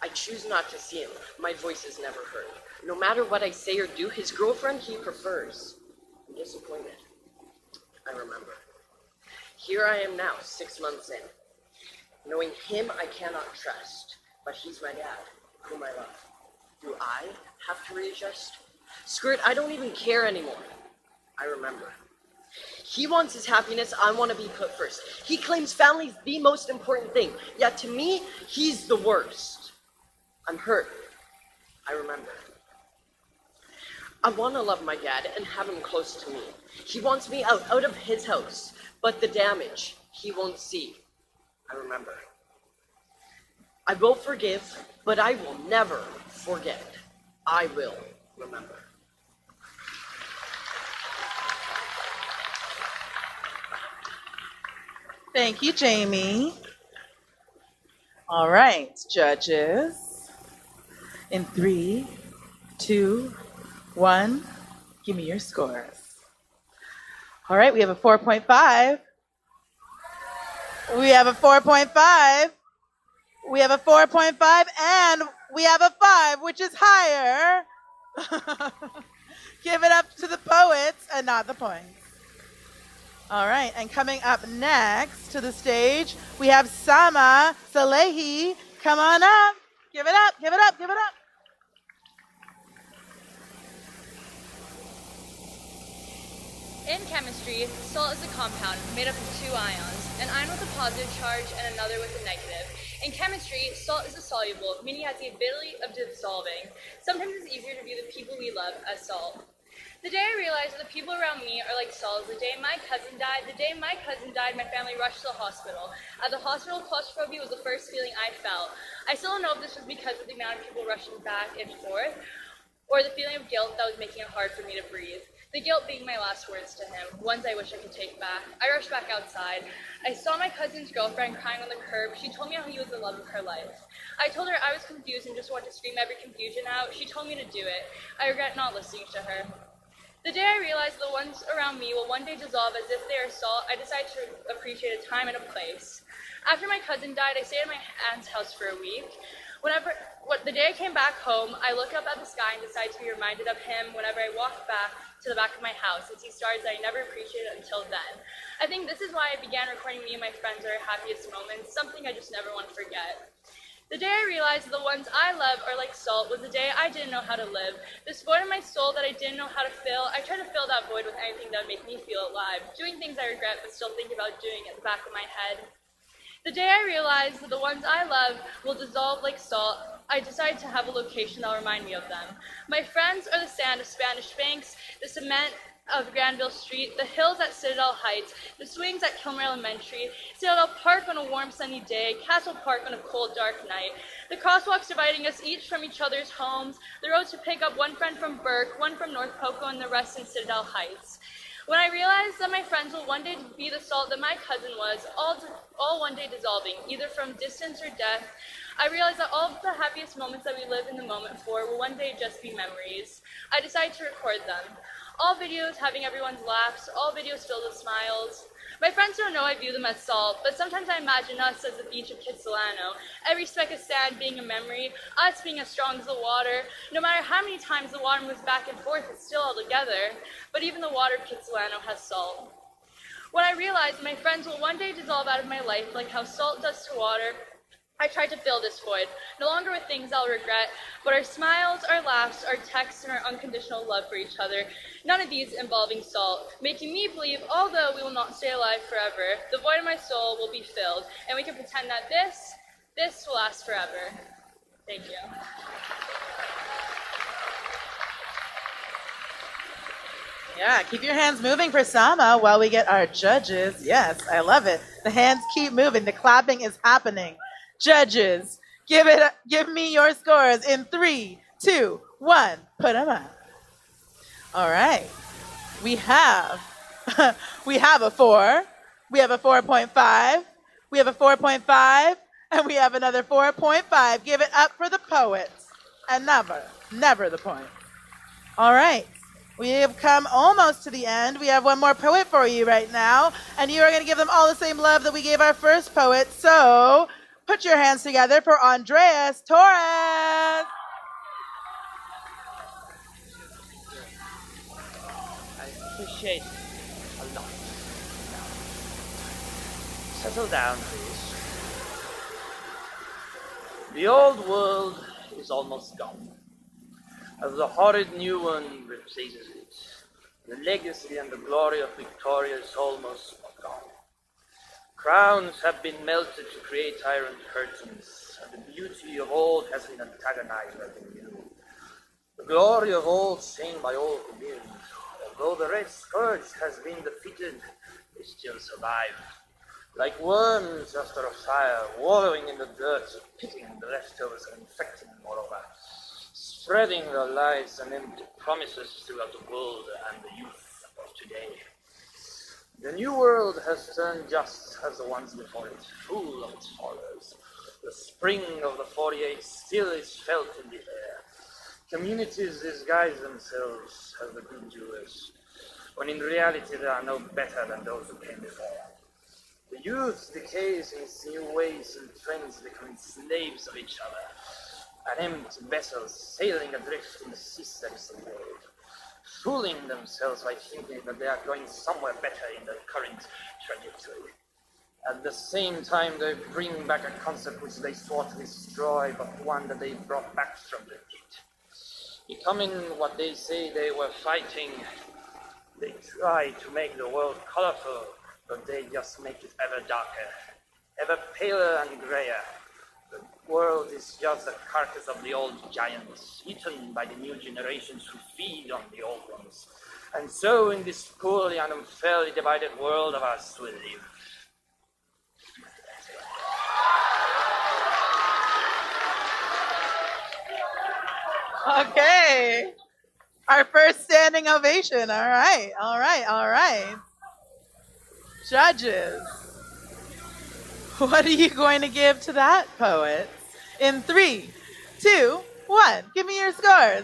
I choose not to see him. My voice is never heard. No matter what I say or do, his girlfriend he prefers. I'm disappointed. I remember. Here I am now, 6 months in. Knowing him I cannot trust, but he's my dad, whom I love. Do I have to readjust? Screw it, I don't even care anymore. I remember. He wants his happiness, I want to be put first. He claims family's the most important thing, yet to me, he's the worst. I'm hurt. I remember. I want to love my dad and have him close to me. He wants me out of his house, but the damage he won't see. I remember. I will forgive, but I will never forget. I will remember. Thank you, Jamie. All right, judges. In 3, 2, 1, give me your scores. All right, we have a 4.5. We have a 4.5. We have a 4.5, and we have a 5, which is higher. Give it up to the poets and not the points. All right, and coming up next to the stage, we have Sama Salehi. Come on up. Give it up, give it up, give it up. In chemistry, salt is a compound made up of two ions, an ion with a positive charge and another with a negative. In chemistry, salt is insoluble, meaning it has the ability of dissolving. Sometimes it's easier to view the people we love as salt. The day I realized that the people around me are like salt is the day my cousin died. The day my cousin died, my family rushed to the hospital. At the hospital, claustrophobia was the first feeling I felt. I still don't know if this was because of the amount of people rushing back and forth, or the feeling of guilt that was making it hard for me to breathe. The guilt being my last words to him, ones I wish I could take back. I rushed back outside. I saw my cousin's girlfriend crying on the curb. She told me how he was the love of her life. I told her I was confused and just wanted to scream every confusion out. She told me to do it. I regret not listening to her. The day I realized the ones around me will one day dissolve as if they are salt, I decided to appreciate a time and a place. After my cousin died, I stayed at my aunt's house for a week. The day I came back home, I looked up at the sky and decided to be reminded of him whenever I walked back to the back of my house and see stars that I never appreciated until then. I think this is why I began recording me and my friends our happiest moments, something I just never want to forget. The day I realized the ones I love are like salt was the day I didn't know how to live. This void in my soul that I didn't know how to fill, I tried to fill that void with anything that would make me feel alive, doing things I regret but still think about doing at the back of my head. The day I realized that the ones I love will dissolve like salt, I decided to have a location that will remind me of them. My friends are the sand of Spanish banks, the cement of Granville Street, the hills at Citadel Heights, the swings at Kilmer Elementary, Citadel Park on a warm sunny day, Castle Park on a cold dark night, the crosswalks dividing us each from each other's homes, the roads to pick up one friend from Burke, one from North Poco, and the rest in Citadel Heights. When I realized that my friends will one day be the salt that my cousin was, all one day dissolving, either from distance or death, I realized that all of the happiest moments that we live in the moment for will one day just be memories. I decided to record them. All videos having everyone's laughs, all videos filled with smiles. My friends don't know I view them as salt, but sometimes I imagine us as the beach of Kitsilano, every speck of sand being a memory, us being as strong as the water. No matter how many times the water moves back and forth, it's still all together. But even the water of Kitsilano has salt. When I realized my friends will one day dissolve out of my life like how salt does to water, I tried to fill this void, no longer with things I'll regret, but our smiles, our laughs, our texts, and our unconditional love for each other, none of these involving salt, making me believe, although we will not stay alive forever, the void in my soul will be filled, and we can pretend that this will last forever. Thank you. Yeah, keep your hands moving for Sama while we get our judges. Yes, I love it. The hands keep moving. The clapping is happening. Judges, give me your scores in 3, 2, 1. Put them up. All right. We have a 4. We have a 4.5. We have a 4.5. And we have another 4.5. Give it up for the poets. And never the point. All right. We have come almost to the end. We have one more poet for you right now. And you are going to give them all the same love that we gave our first poet. So put your hands together for Andreas Torres. I appreciate a lot. Settle down, please. The old world is almost gone, as the horrid new one replaces it. The legacy and the glory of Victoria is almost gone. Crowns have been melted to create iron curtains, and the beauty of old has been antagonized by the new. The glory of old seen by all who live. Although the red scourge has been defeated, they still survive. Like worms after a fire, wallowing in the dirt, picking the leftovers and infecting moreover, spreading their lies and empty promises throughout the world and the youth of today. The new world has turned just as the ones before it, full of its horrors. The spring of the 48 still is felt in the air. Communities disguise themselves as the good doers, when in reality they are no better than those who came before. The youth decays in its new ways and trends, becoming slaves of each other, an empty vessel sailing adrift in the systems of the world, fooling themselves by thinking that they are going somewhere better in the current trajectory. At the same time, they bring back a concept which they sought to destroy, but one that they brought back from the pit, becoming what they say they were fighting, They try to make the world colorful, but they just make it ever darker, ever paler and grayer. The world is just a carcass of the old giants, eaten by the new generations who feed on the old ones. And so in this poorly and unfairly divided world of ours we live. Okay. Our first standing ovation. All right, all right, all right. Judges, what are you going to give to that poet? In 3, 2, 1. Give me your scores.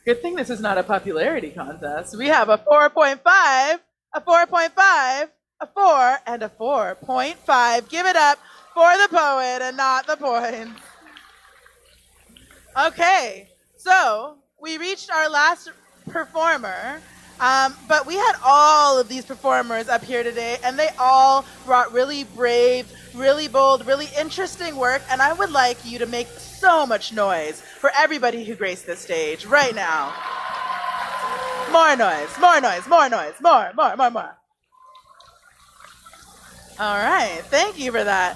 Good thing this is not a popularity contest. We have a 4.5, a 4.5, a 4, and a 4.5. Give it up for the poet and not the points. Okay, so we reached our last performer, but we had all of these performers up here today, and they all brought really brave, really bold, really interesting work, and I would like you to make so much noise for everybody who graced this stage right now. More noise, more noise, more noise, more. All right, thank you for that.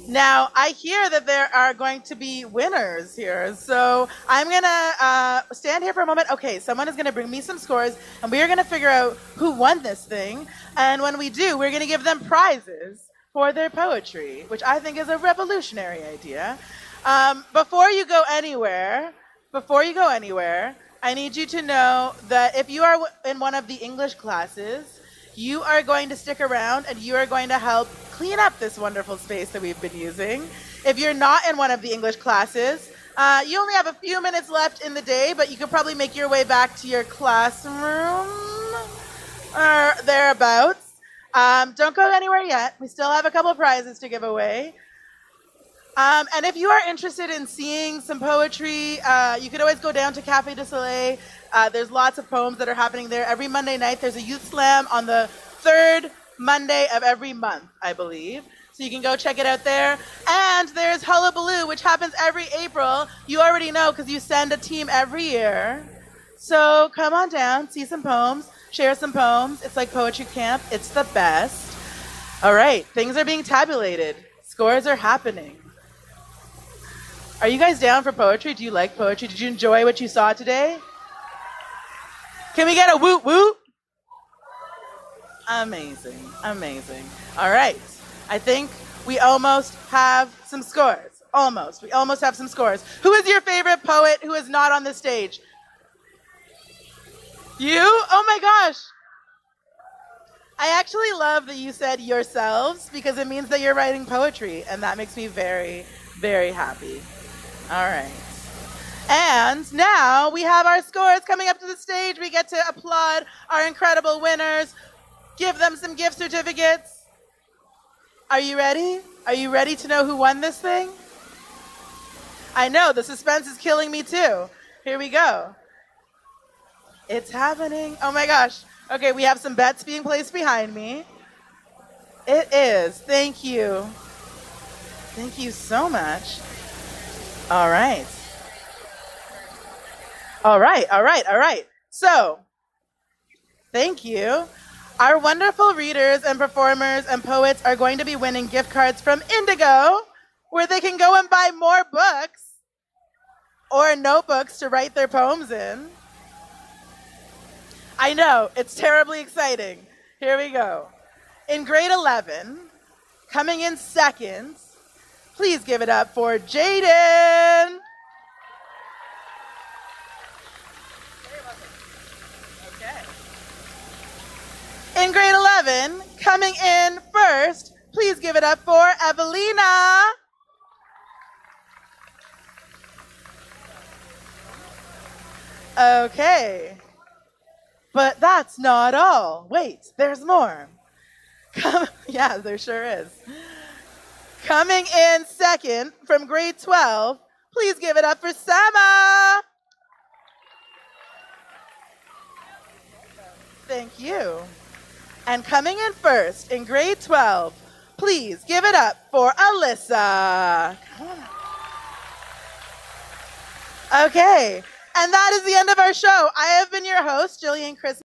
Now, I hear that there are going to be winners here, so I'm going to stand here for a moment. Okay, someone is going to bring me some scores, and we are going to figure out who won this thing, and when we do, we're going to give them prizes for their poetry, which I think is a revolutionary idea. Before you go anywhere, I need you to know that if you are in one of the English classes, you are going to stick around and you are going to help clean up this wonderful space that we've been using. If you're not in one of the English classes, you only have a few minutes left in the day, but you could probably make your way back to your classroom or thereabouts. Don't go anywhere yet. We still have a couple of prizes to give away. And if you are interested in seeing some poetry, you could always go down to Café du Soleil. There's lots of poems that are happening there. Every Monday night, there's a youth slam on the 3rd Monday of every month, I believe. So you can go check it out there. And there's Hullabaloo, which happens every April. You already know because you send a team every year. So come on down, see some poems, share some poems. It's like poetry camp. It's the best. All right, things are being tabulated. Scores are happening. Are you guys down for poetry? Do you like poetry? Did you enjoy what you saw today? Can we get a woot woot? Amazing, amazing. All right, I think we almost have some scores. Almost, we almost have some scores. Who is your favorite poet who is not on the stage? You? Oh my gosh. I actually love that you said yourselves because it means that you're writing poetry, and that makes me very, very happy. All right. And now we have our scores coming up to the stage. We get to applaud our incredible winners, give them some gift certificates. Are you ready? Are you ready to know who won this thing? I know, the suspense is killing me too. Here we go. It's happening. Oh my gosh. Okay, we have some bets being placed behind me. It is. Thank you. Thank you so much. All right. All right. So, thank you. Our wonderful readers and performers and poets are going to be winning gift cards from Indigo, where they can go and buy more books or notebooks to write their poems in. I know, it's terribly exciting. Here we go. In grade 11, coming in second, please give it up for Jaden. Okay. In grade 11, coming in first, please give it up for Evelina. Okay. But that's not all. Wait, there's more. Yeah, there sure is. Coming in second from grade 12, please give it up for Sama. Thank you. And coming in first in grade 12, please give it up for Alyssa. Come on. Okay. And that is the end of our show. I have been your host, Jillian Chris.